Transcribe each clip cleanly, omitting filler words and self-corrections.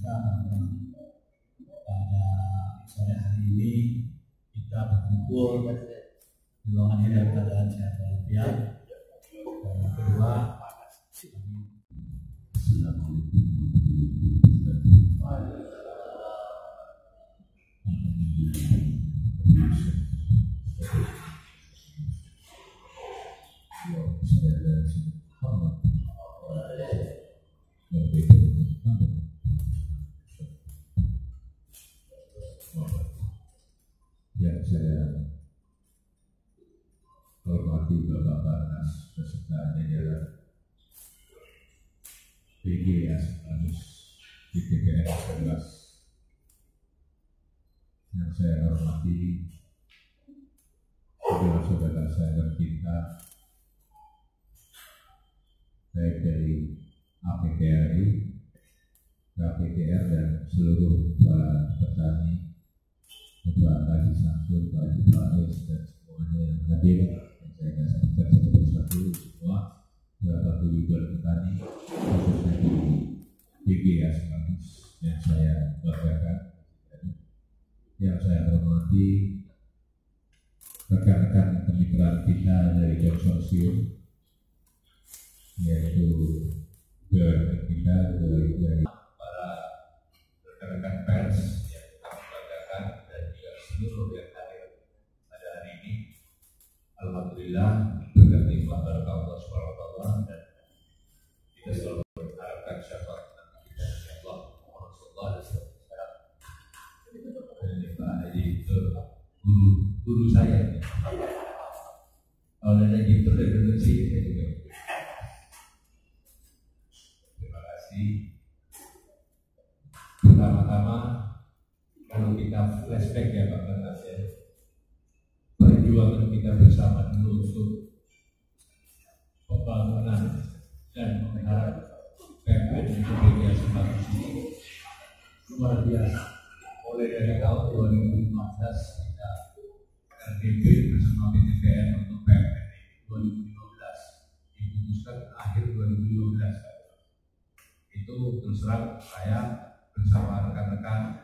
pada sore hari ini kita berkumpul di ruangan ini dalam keadaan sehat walafiat. Dan yang kedua, yang saya hormati Bapak Barnas beserta jajaran PG Asmanus di DPR 11, yang saya hormati saudara-saudara saya tercinta baik dari APKRI, KPKR dan seluruh para petani, Bapak Haji Samsul, Pak Haji Faiz dan semuanya yang hadir. Saya akan sebutkan satu persatu semua Bapak Ribuan petani khususnya di DG Asmanus yang saya banggakan. Yang saya hormati rekan-rekan kemitraan kita dari konsorsium, yaitu BUMN kita dari para rekan-rekan pers yang kita banggakan dan juga seluruh yang hadir pada hari ini. Alhamdulillah berkat nikmat barakah Allah Subhanahu wa taala, dan kita selalu mengharapkan syafaat Nabi kita Allah Muhammad sallallahu alaihi wasallam. Dan Pak Haji itu guru saya. Kalau ada gitu dari dulu sih saya juga. Terima kasih. Pertama-tama kalau kita flashback ya Pak Barnas ya, perjuangan kita bersama dulu untuk pembangunan dan mengharap PMN Indonesia sebagus ini luar biasa. Mulai dari tahun 2015 kita RDP bersama PTPN untuk PMN 2015 diputuskan akhir 2015. Itu terus terang saya bersama rekan-rekan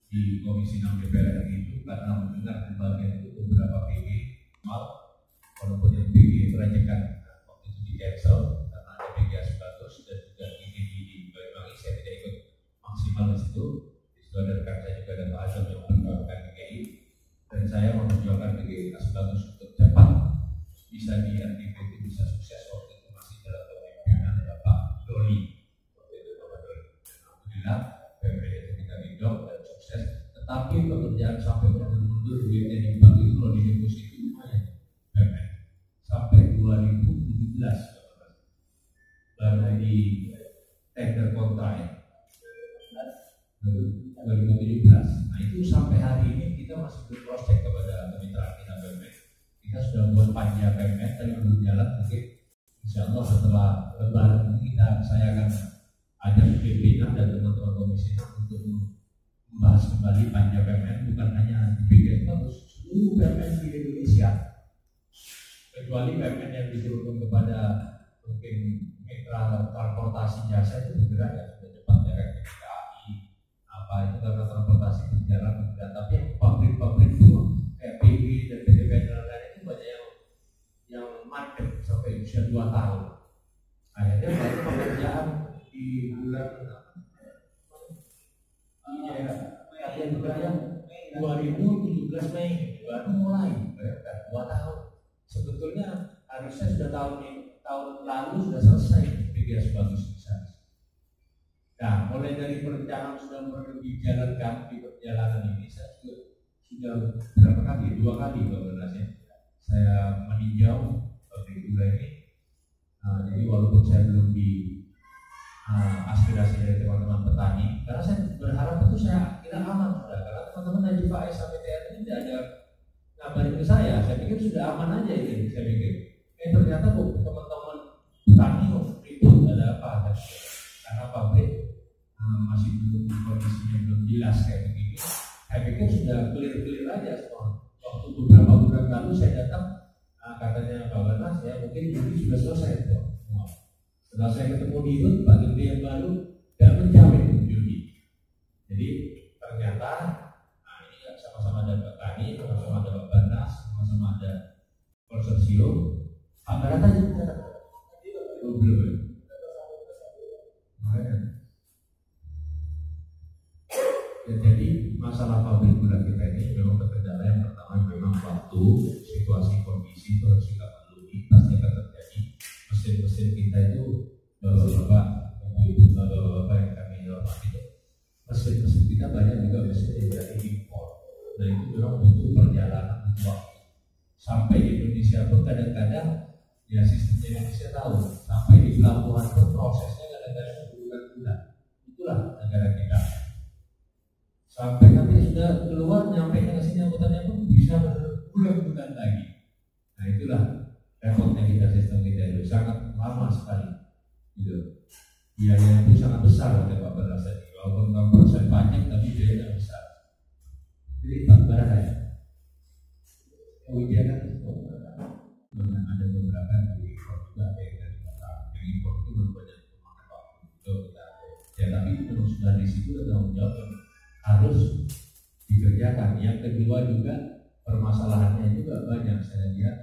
di Komisi 6 DPR itu karena mendengar di bagian itu beberapa PG walaupun yang PG merajakan waktu itu di cancel karena ada PG Asbatus dan juga PG di Banyuwangi, saya tidak ikut maksimal di situ. Di situ ada rekan saya juga dan Pak Azam yang memperjuangkan PGI, dan saya memperjuangkan PG Asbatus untuk cepat bisa di RDP itu bisa sukses. Waktu itu masih dalam kepemimpinan Bapak Doli, waktu itu Bapak Doli. Alhamdulillah PMN itu kita hidupkan dan sukses. Tetapi pekerjaan sampai mundur duitnya di bank itu kalau dihapus itu lumayan PMN sampai 2017 baru di tender kontrak 2017. Nah itu sampai hari ini kita masih berproses kepada kemitraan kita PMN. Kita sudah buat panja PMN tapi belum jalan. Mungkin insya Allah setelah lebaran ini saya akan ajak pimpinan dan teman-teman komisi untuk membahas kembali panja PMN, bukan hanya di BGS bagus, seluruh PMN di Indonesia, kecuali PMN yang diturunkan kepada mungkin mitra transportasi jasa itu bergerak ya sudah cepat ya kayak KAI apa itu karena transportasi berjalan bergerak. Tapi yang pabrik-pabrik itu kayak PG dan PTPN dan lain-lain itu banyak yang macet sampai usia 2 tahun. Akhirnya baru pekerjaan di bulan yang beraya 2017 Mei baru mulai, bayangkan 2 tahun. Sebetulnya harusnya sudah tahun lalu sudah selesai PGS bagus misalnya. Nah, mulai dari perencanaan sudah mulai dijalankan di perjalanan ini, saya sudah berapa kali? 2 kali Pak Barnas ya. Saya meninjau pabrik gula ini. Jadi walaupun saya belum di aspirasi dari teman-teman petani, karena saya berharap itu saya kira aman sudah, karena teman-teman Haji Faiz sampai TNI tidak ada ngabarin ke saya pikir sudah aman aja ini, saya pikir. Ternyata kok teman-teman petani kok ribut, ada apa? Karena pabrik masih belum kondisinya belum jelas kayak begini. Saya pikir sudah clear aja semua. Waktu beberapa bulan lalu saya datang, katanya Pak Barnas ya mungkin Juni sudah selesai semua. Setelah saya ketemu di Pak Gede yang baru, tidak menjamin Juni. konsorsium, Pak Barata juga belum. Ya, jadi masalah pabrik gula kita ini memang terkendala. Yang pertama memang waktu, situasi, kondisi itu harus kita maklumi, pasti akan terjadi. Mesin-mesin kita itu bapak-bapak yang kami hormati, mesin-mesin kita banyak juga mesin yang dari impor. Nah itu memang butuh perjalanan waktu. Sampai di Indonesia pun kadang-kadang ya sistemnya Indonesia tahu, sampai di pelabuhan pun prosesnya kadang-kadang berbulan-bulan. Itulah negara kita. Sampai nanti sudah keluar, nyampe ke sini angkutannya pun bisa berbulan-bulan lagi. Nah itulah repotnya kita, sistem kita itu sangat lama sekali. Gitu. Biayanya itu sangat besar oleh Pak Barata. Walaupun 6% pajak tapi biayanya besar. Jadi Pak Barata ya. Oh iya kan ada beberapa dari impor juga, ada yang dari Batam. Yang impor itu banyak memakan waktu untuk kita. Ya tapi itu memang sudah di situ ada tanggung jawab yang harus dikerjakan. Yang kedua juga permasalahannya juga banyak. Saya lihat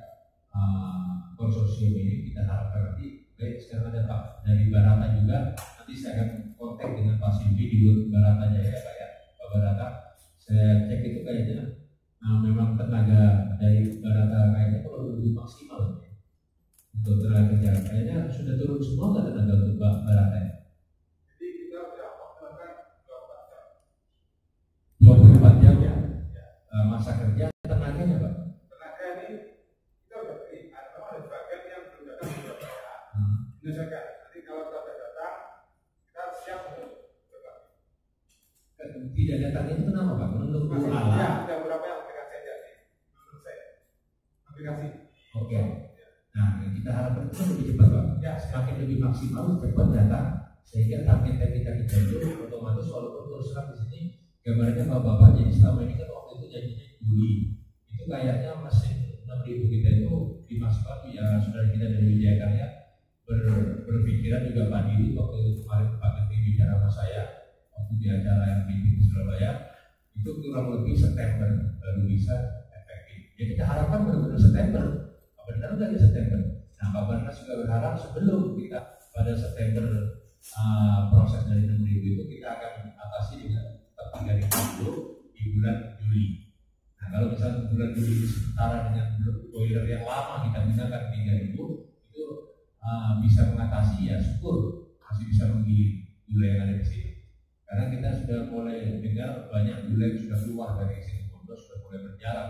konsorsium ini kita harapkan nanti, baik sekarang ada Pak dari Barata juga, nanti saya akan kontak dengan Pak Silvi di Barata Jaya Pak ya, Pak Barata. Saya cek itu kayaknya memang tenaga dari Barata kayaknya perlu lebih maksimal ya, untuk tenaga kerja. Kayaknya sudah turun semua nggak tenaga untuk Barata ya? 24 jam ya, masa kerja tenaganya Pak? Tenaga ini kita sudah beri, ada bagian yang belum datang sudah bayar. Menyelesaikan. Nanti kalau sudah datang, kita siap untuk berbagi. Tidak datang itu kenapa Pak? Menurut alat? Ya, ada beberapa yang aplikasi aja sih. Menurut saya. Aplikasi. Oke. Nah, kita harapkan itu lebih cepat Pak. Ya, semakin lebih maksimal, cepat datang, sehingga target kita itu otomatis walaupun terus terang di sini gambarnya bapak-bapak, jadi selama ini kan waktu itu janjinya Juli, itu kayaknya mesin 6.000 kita itu dimasukkan ya. Saudara kita dari Wijaya Karya berpikiran juga Pak Didi waktu kemarin Pak Menteri bicara sama saya waktu di acara yang di Surabaya, itu kurang lebih September baru bisa efektif. Ya kita harapkan benar-benar September, benar nggak di September. Nah Pak Barnas juga berharap sebelum kita pada September proses dari 6.000 itu kita akan atasi dengan 3.000 di bulan Juli. Nah kalau misalnya bulan Juli setara dengan boiler yang lama kita gunakan 3.000 itu bisa mengatasi, ya syukur masih bisa menggiling gula yang ada di sini. Karena kita sudah mulai dengar banyak gula yang sudah keluar dari sini, sudah mulai berjalan.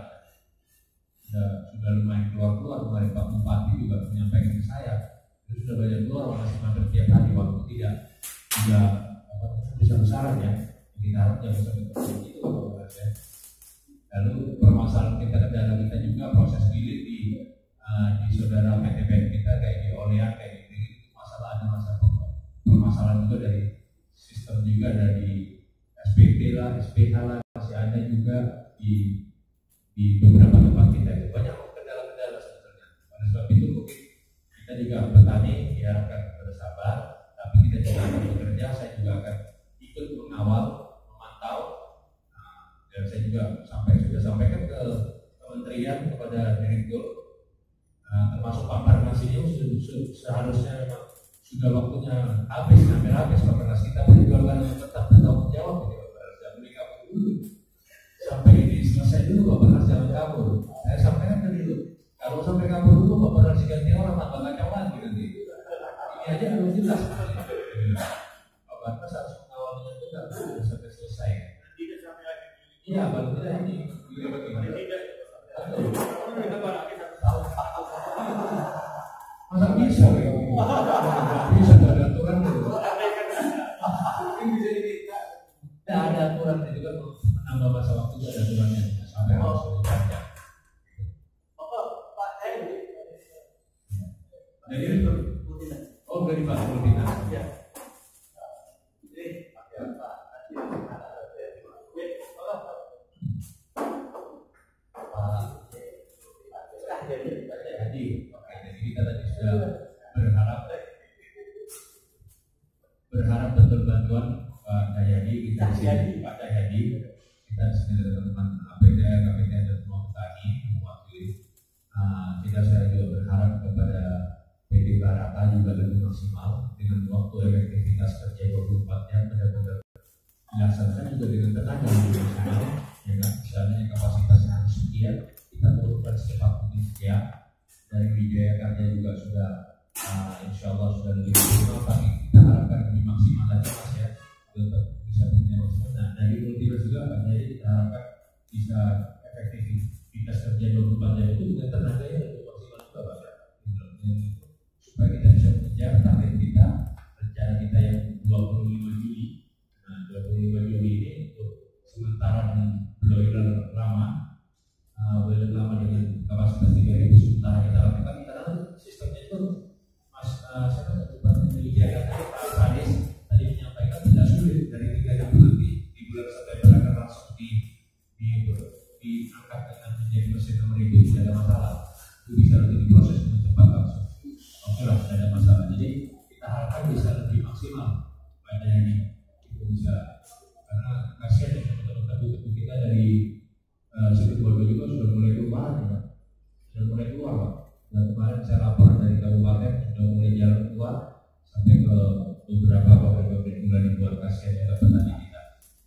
Sudah lumayan keluar kemarin Pak Bupati juga menyampaikan ke saya itu sudah banyak keluar, masih mampir tiap hari, waktu tidak besar-besaran ya. Kita harap yang bisa seperti itu ya. Lalu permasalahan kita kendala kita juga proses giling di saudara PT kita kayak di Olean kayak gitu, itu masalah permasalahan juga dari sistem juga dari SPT lah, SPH lah, masih ada juga di beberapa tempat kita itu banyak kendala-kendala sebetulnya. Oleh sebab itu mungkin kita juga petani diharapkan bersabar, tapi kita juga akan bekerja. Saya juga akan ikut mengawal, memantau, dan saya juga sudah sampaikan ke kementerian, kepada direktur, termasuk Pak Barnas ini seharusnya memang sudah waktunya hampir habis Pak Barnas. Kita menjualkan tetap bertanggung jawab ini Pak Barnas, jangan beli kabur dulu sampai ini selesai dulu Pak Barnas, jangan kabur. Saya sampaikan dulu, kalau sampai kabur dulu Pak Barnas diganti orang tambah kacau lagi nanti. Ini aja belum jelas. Pak Barnas harus mengawal dengan benar sampai selesai. Tidak sampai lagi. Iya, kalau tidak ini bagaimana? Masa bisa ya? Bisa ada aturan dulu. Tidak ada aturan itu kan menambah masa waktu itu ada aturannya sampai harus dipanjang. Jadi dari Pak Rutina. Jadi kita tadi sudah berharap betul bantuan Pak Dayadi, kita di sini Pak Dayadi, kita di sini teman-teman APD, KPD dan semua petani mewakili. Tidak saya maksimal dengan waktu efektivitas kerja 24 jam benar-benar dilaksanakan juga dengan tenaga yang maksimal, ya kan? Misalnya kapasitasnya harus sekian, kita turunkan secepat mungkin sekian. Dari biaya kerja juga sudah insya Allah sudah lebih maksimal, tapi kita harapkan lebih maksimal lagi Mas ya, untuk bisa punya maksimal. Nah dari multiplier juga Pak, jadi kita harapkan bisa efektivitas kerja 24 jam itu dengan tenaga yang lebih maksimal juga Pak, supaya kita bisa mengejar target kita, rencana kita yang 25 Juli. Nah 25 Juli ini untuk sementara dengan boiler lama dengan kapasitas 3.000 sementara kita lakukan, karena sistemnya itu Mas siapa menyediakan Pak Anies tadi menyampaikan tidak sulit, dari 3.000 nanti di bulan September akan langsung diangkat dengan menjadi mesin 6.000, tidak ada masalah, itu bisa nanti diproses dengan cepat langsung. Oke lah, tidak ada masalah. Jadi kita harapkan bisa lebih maksimal pada ini, itu bisa, karena kasihan ya teman-teman buku kita dari situ Bolgo juga sudah mulai keluar ya. Sudah mulai keluar Pak. Dan kemarin saya lapor dari kabupaten sudah mulai jalan keluar sampai ke beberapa pabrik-pabrik gula di luar, kasihan ya petani kita.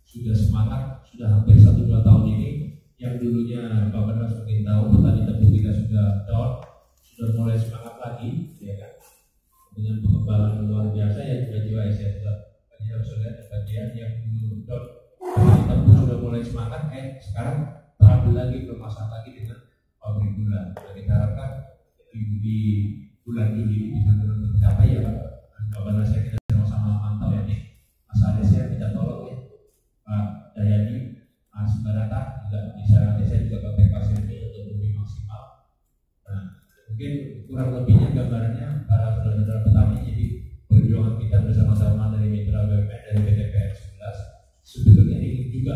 Sudah semangat, sudah hampir 1-2 tahun ini yang dulunya Pak Benas mungkin tahu petani tebu kita sudah down, sudah mulai semangat lagi ya kan. Dengan pengembangan luar biasa ya, jiwa-jiwa SN Bagian harus lihat bagian yang dulu down petani tebu sudah mulai semangat, sekarang terabil lagi, bermasalah lagi dengan pabrik gula. Dan kita harapkan di bulan Juli ini bisa tercapai ya Pak. Dan kabar saya kita sama-sama mantau ya nih. Mas Ades ya kita tolong ya. Pak Dayani, Mas Barata juga bisa, nanti saya juga pakai pasir ini untuk lebih maksimal. Nah, mungkin kurang lebihnya gambarannya para saudara-saudara petani, jadi perjuangan kita bersama-sama dari mitra BUMN, dari PTPN 11 sebetulnya ingin juga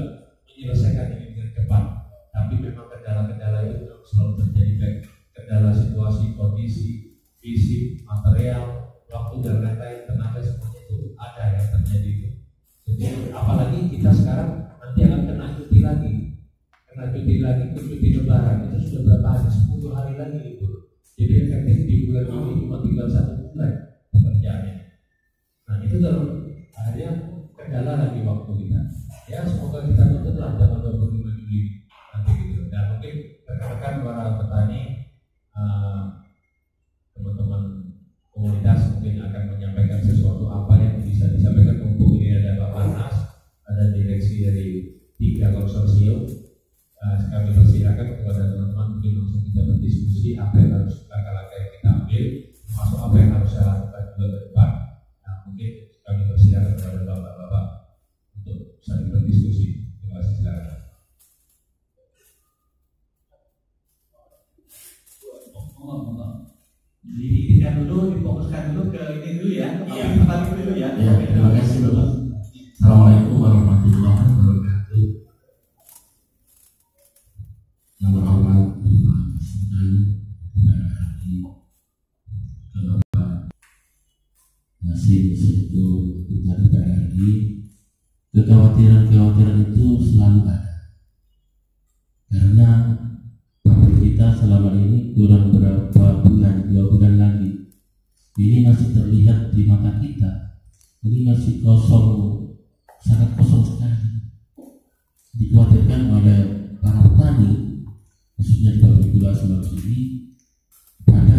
menyelesaikan ini dengan cepat. Tapi memang kendala-kendala itu selalu terjadi, baik kendala situasi, kondisi, fisik, material, waktu dan lain-lain, tenaga, semuanya itu ada yang terjadi itu. Jadi apalagi kita sekarang nanti akan kena cuti lagi, cuti lebaran itu sudah berapa hari? 10 hari lagi libur. Jadi efektif di bulan ini cuma tinggal 1 bulan pekerjaannya. Nah itu terus akhirnya kendala lagi waktu kita. Ya semoga kita tutuplah tanggal 25 Juli nanti gitu. Dan mungkin rekan-rekan para petani, teman-teman komunitas mungkin akan menyampaikan sesuatu apa yang bisa disampaikan. Untuk ini ada Pak Panas, ada direksi dari 3 konsorsium. Kami persilakan kepada teman-teman mungkin langsung kita berdiskusi apa yang harus langkah-langkah yang kita ambil, termasuk apa yang harus saya lakukan juga ke depan. Nah mungkin kami persilakan kepada bapak-bapak untuk saling berdiskusi. Terima kasih, silakan. Dihentikan dulu, difokuskan dulu ke ini dulu ya, ke topik dulu ya. Ya, terima kasih Bapak. Assalamualaikum warahmatullahi wabarakatuh. Yang berhormat Bapak Presiden RI, Bapak Nasim Situ Putra DPR RI, kekhawatiran itu selalu ada. Karena pabrik kita selama ini kurang berapa bulan, 2 bulan lagi, ini masih terlihat di mata kita, ini masih kosong, sangat kosong sekali. Dikhawatirkan oleh para petani, khususnya di pabrik gula Semarang ini, pada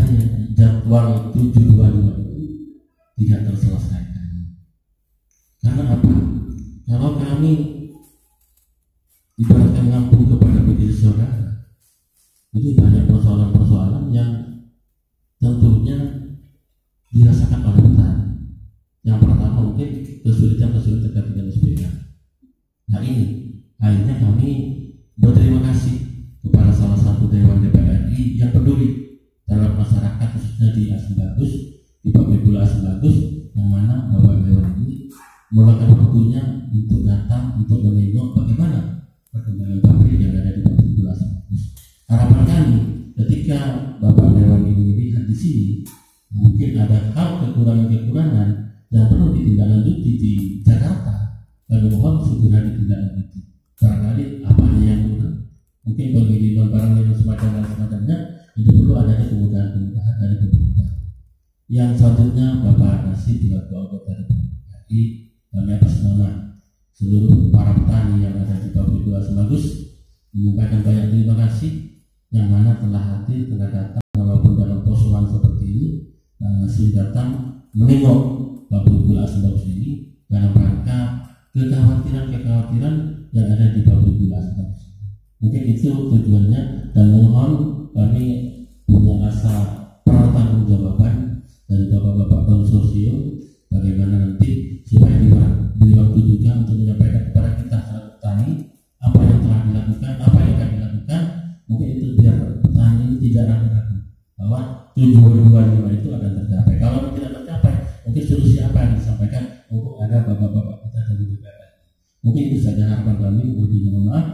jadwal 725 itu tidak terselesaikan. Karena apa? Kalau kami ibaratkan ngampung kepada PT saudara, ini banyak persoalan-persoalan yang tentunya dirasakan oleh petani. Yang pertama mungkin kesulitan terkait dengan SPK. Nah ini akhirnya kami berterima kasih kepada salah satu Dewan DPR RI yang peduli terhadap masyarakat, khususnya di Asam Bagus, di pabrik gula Asam Bagus, yang mana Bapak Dewan ini meluangkan waktunya untuk datang untuk menengok bagaimana perkembangan pabrik yang ada di pabrik gula Asam Bagus. Harapan kami ketika Bapak Dewan ini melihat di sini, mungkin ada hal kekurangan yang perlu ditindaklanjuti di Jakarta, kami mohon segera ditindaklanjuti. Barangkali apanya yang kurang, mungkin pengiriman barang yang semacamnya itu perlu adanya kemudahan dari pemerintah. Yang selanjutnya Bapak Nasib selaku anggota DPRD, kami atas nama seluruh para petani yang ada di pabrik gula Sembagus menyampaikan banyak terima kasih yang mana telah hadir, telah datang walaupun dalam persoalan seperti ini, sudah datang menengok pabrik gula Sembagus ini dalam rangka kekhawatiran yang ada di pabrik gula Sembagus. Mungkin itu tujuannya, dan mohon kami punya rasa pertanggungjawaban dari bapak-bapak konsorsium bagaimana nanti supaya di waktu juga untuk menyampaikan kepada kita selaku petani apa yang telah dilakukan, apa yang akan dilakukan. Mungkin itu biar petani ini tidak ragu-ragu bahwa tujuan itu akan tercapai. Kalau tidak tercapai, mungkin solusi apa yang disampaikan untuk ada bapak-bapak kita dari DPR. Mungkin itu saja harapan kami. Mohon maaf.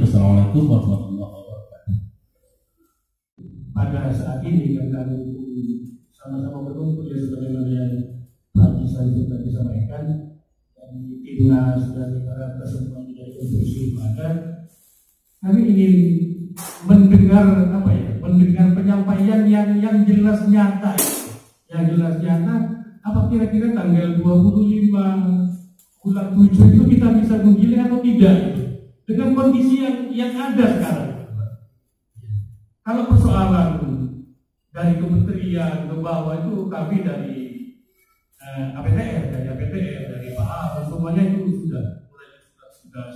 Wassalamualaikum warahmatullahi wabarakatuh. Pada saat ini yang kami sama-sama berkumpul ya sebagaimana yang Pak Jisa itu tadi sampaikan, dari timnas dari para kesemua dari konsorsium ada, kami ingin mendengar mendengar penyampaian yang jelas nyata, apa kira-kira tanggal 25 bulan 7 itu kita bisa menggiling atau tidak dengan kondisi yang ada sekarang. Kalau persoalan dari kementerian ke bawah itu kami dari APTR, dari Pak A, semuanya itu sudah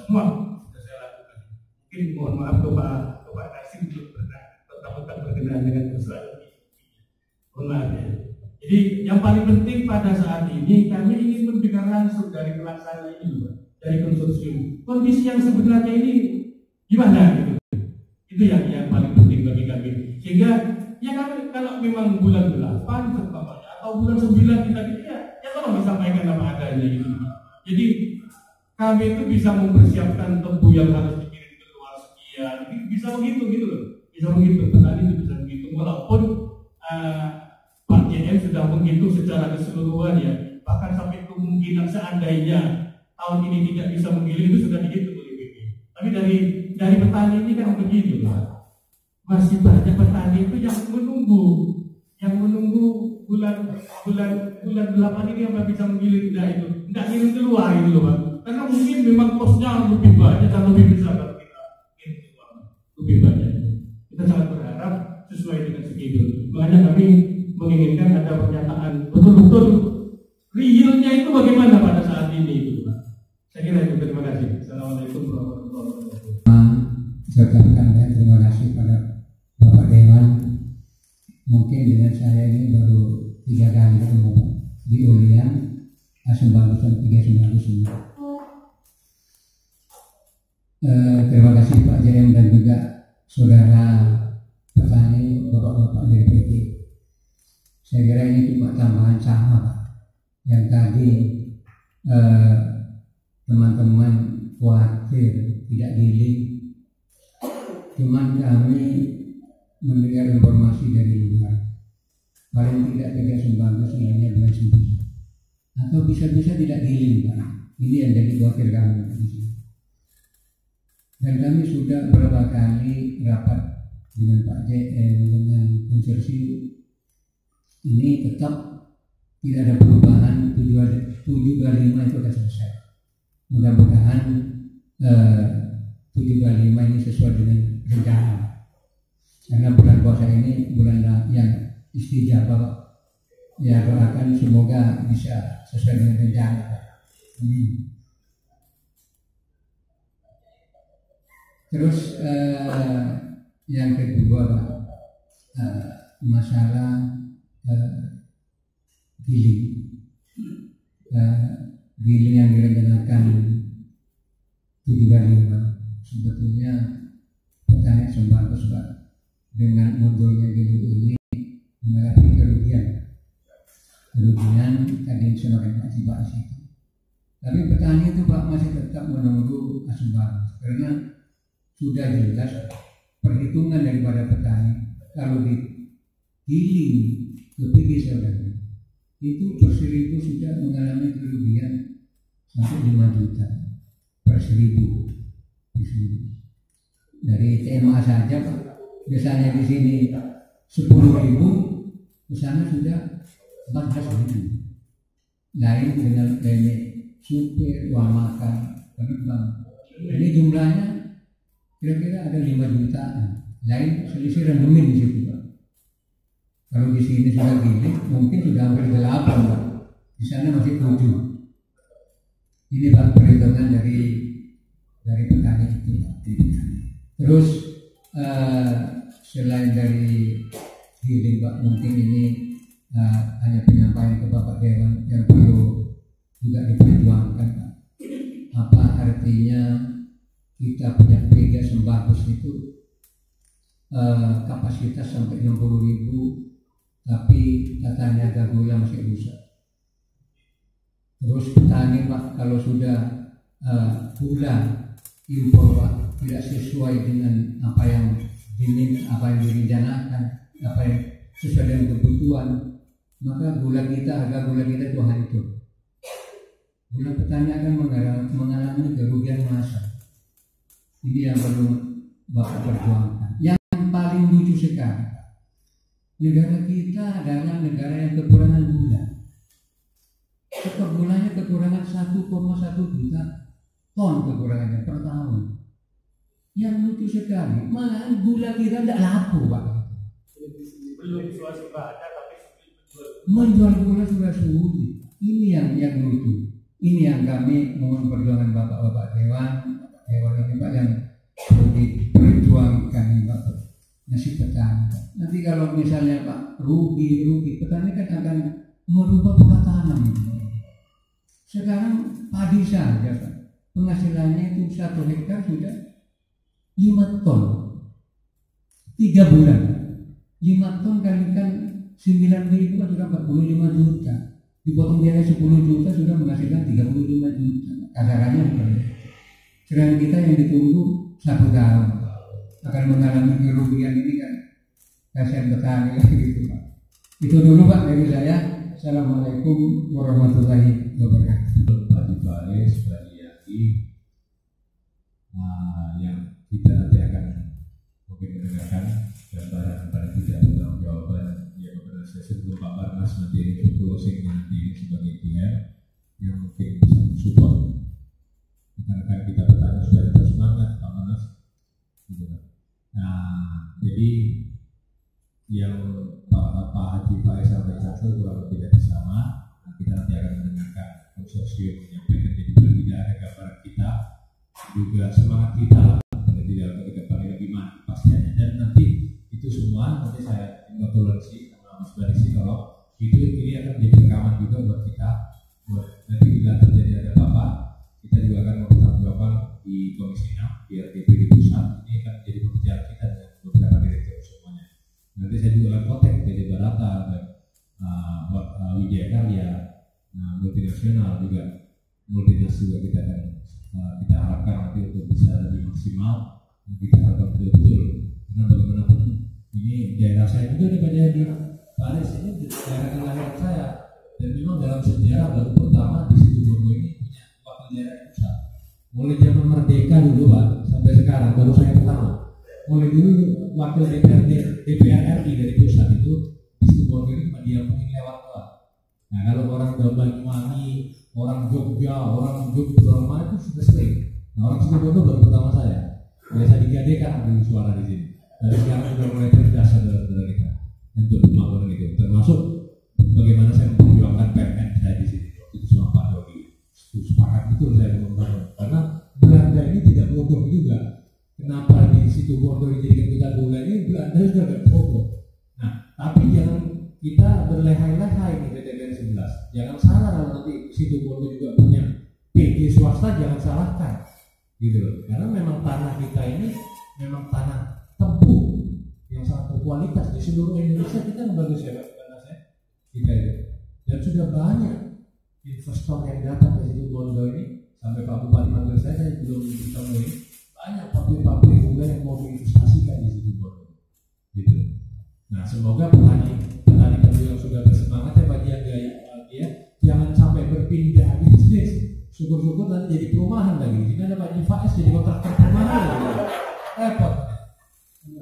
semua sudah saya lakukan. Mungkin mohon maaf ke Pak Nasib untuk tetap berkenaan dengan persoalan ini. Mohon maaf ya. Jadi yang paling penting pada saat ini kami ingin mendengar langsung dari pelaksana ini, dari konsorsium. Kondisi yang sebenarnya ini gimana gitu. Itu yang paling penting bagi kami. Sehingga ya kami kalau memang bulan 8 atau bulan 9 kita ya tolong disampaikan apa adanya gitu. Jadi kami itu bisa mempersiapkan tebu yang harus dikirim ke luar sekian. Bisa begitu gitu loh. Bisa begitu. Petani itu bisa begitu. Walaupun Pak JM sudah menghitung secara keseluruhan ya. Bahkan sampai kemungkinan seandainya tahun ini tidak bisa menggiling itu sudah dihitung oleh BP. Tapi dari petani ini kan begini Pak. Masih banyak petani itu yang menunggu bulan 8 ini apa bisa menggiling enggak ngirim keluar gitu loh Pak. Karena mungkin memang kosnya lebih banyak dan lebih besar kalau kita ngirim keluar. Lebih banyak. Kita sangat berharap sesuai dengan schedule. Makanya kami menginginkan ada pernyataan betul-betul realnya itu bagaimana pada saat ini itu Pak. Saya kira itu. Terima kasih. Assalamualaikum warahmatullahi wabarakatuh. Saya ucapkan terima kasih pada Bapak Dewan. Mungkin dengan saya ini baru 3 kali ketemu di Ulian Sembagus dan 3 Sembagus ini. Terima kasih Pak JM dan juga saudara petani, bapak-bapak dari PT. Saya kira ini cuma tambahan sama Pak. Yang tadi teman-teman khawatir tidak giling. Cuman kami mendengar informasi dari luar, paling tidak 3 Sembagus hanya bulan 9 atau bisa-bisa tidak giling Pak. Ini yang jadi khawatir kami di sini. Dan kami sudah beberapa kali rapat dengan Pak JM, dengan konsorsium. Ini tetap tidak ada perubahan. 725 itu akan selesai. Mudah-mudahan 725 ini sesuai dengan rencana. Karena bulan puasa ini bulan yang istijabah, ya doakan semoga bisa sesuai dengan rencana. Terus yang kedua Pak, masalah giling. Giling yang direncanakan 725 sebetulnya petani Sembagus Pak, dengan mundurnya giling ini mengalami kerugian tadi semakin masih Pak itu. Tapi petani itu Pak masih tetap menunggu Sembagus karena sudah jelas perhitungan daripada petani kalau digiling ke PG saudara itu per 1000 sudah mengalami kerugian sampai 5 juta per 1000 di sini. Dari TMA saja Pak, biasanya di sini 10.000 Di sana sudah 14.000. Lain dengan supir, uang makan, penerbang. Ini jumlahnya kira-kira ada 5 jutaan. Lain selisih rendemin di situ, Pak. Kalau di sini sudah gini, mungkin sudah hampir 8, Pak. Di sana masih 7. Ini Pak perhitungan dari petani itu, Pak. Terus selain dari healing, Pak, mungkin ini hanya penyampaian ke Bapak Dewan yang perlu juga diperjuangkan, Pak. Apa artinya kita punya tiga sembahus itu kapasitas sampai 60.000, tapi katanya harga gula masih rusak. Terus petani, Pak, kalau sudah gula impor, Pak, tidak sesuai dengan apa yang direncanakan, apa yang sesuai dengan kebutuhan, maka harga gula kita itu hancur. Gula petani akan mengalami kerugian massal. Ini yang perlu Bapak perjuangkan. Yang paling lucu sekali, negara kita adalah negara yang kekurangan gula. Stok gulanya kekurangan 1,1 juta ton kekurangannya per tahun. Yang lucu sekali, malahan gula kita tidak laku, Pak. Belum swasembada tapi menjual gula sudah sulit. Ini yang lucu. Ini yang kami mohon perjuangan Bapak-bapak Dewan ini, Pak, yang perlu diperjuangkan, Pak. Nasib petani. Nanti kalau misalnya, Pak, rugi, petani kan akan merubah pola tanam. Sekarang padi saja, Pak, penghasilannya itu 1 hektar sudah 5 ton. 3 bulan 5 ton kalikan 9.000 kan sudah 45 juta. Dipotong biaya 10 juta sudah menghasilkan 35 juta. Kasarannya seperti itu. Sedangkan kita yang ditunggu 1 tahun akan mengalami kerugian ini kan. Kasihan petani gitu, Pak. Itu dulu, Pak, dari saya. Assalamualaikum warahmatullahi wabarakatuh. Pak Faris, Pak Yaki, yang kita nanti akan mungkin mendengarkan gambaran paling tidak tentang jawaban yang saya sebelum Pak Barnas nanti ini closing nanti sebagai PM yang mungkin bisa mensupport rekan-rekan kita bertanya supaya tetap semangat, Pak Barnas. Gitu. Nah, jadi yang Pak Haji Faiz sampaikan kurang lebih dari sama. Nah, kita nanti akan mendengarkan konsorsium menyampaikan, jadi berbeda ada gambaran kita juga semangat kita menjadi dalam kedepan lebih mantap pastinya. Dan nanti itu semua nanti saya toleransi sama Mas Barisi kalau itu ini akan menjadi rekaman juga buat kita. Buat nanti bila terjadi ada apa-apa, kita juga akan mempertanggungjawabkan di Komisi 6 di RTP di pusat. Ini akan menjadi pembicaraan kita dengan beberapa direktur semuanya. Nanti saya juga akan kontak dari Barata dan Wijaya Karya, multinasional juga, multinas juga kita akan kita harapkan nanti untuk bisa lebih maksimal. Kita harapkan betul-betul karena bagaimanapun ini daerah saya juga ada banyak di Paris, ini daerah kelahiran saya, dan memang dalam sejarah baru pertama di situ Bondo ini punya wakil daerah pusat. Mulai zaman merdeka dulu, Pak, sampai sekarang baru saya pertama. Mulai dulu wakil DPR RI dari pusat itu di situ Bondo ini cuma dia mungkin lewat doang. Nah, kalau orang Banyuwangi, orang Jogja, orang Jogja itu sudah sering. Nah, orang situ Bondo baru pertama saya. Biasa digadekan dengan suara di sini. Dari sekarang sudah mulai cerdas saudara-saudara kita untuk pembangunan itu. Termasuk bagaimana saya memperjuangkan PMN saya di sini. Itu sama Pak Yogi. Sepakat betul saya membangun. Karena Belanda ini tidak bodoh juga. Kenapa di situ Bondo dijadikan pusat gula ini? Belanda sudah tidak bodoh. Nah, tapi jangan kita berlehai-lehai nih dari 11. Jangan salah kalau nanti situ Bondo juga punya PG swasta, jangan salahkan. Gitu loh. Karena memang tanah kita ini memang tanah tebu yang sangat berkualitas di seluruh Indonesia. Kita yang bagus ya, Pak, kita itu. Dan sudah banyak investor yang datang ke situ Bondo ini. Sampai Pak Bupati manggil saya belum ditemui. Banyak pabrik-pabrik juga yang mau diinvestasikan di situ Bondo. Gitu. Nah, semoga petani yang sudah bersemangat ya Pak Jaya, jangan sampai berpindah bisnis. Syukur-syukur nanti jadi perumahan lagi. Jika ada Pak Faiz jadi kontraktor perumahan lagi. Repot.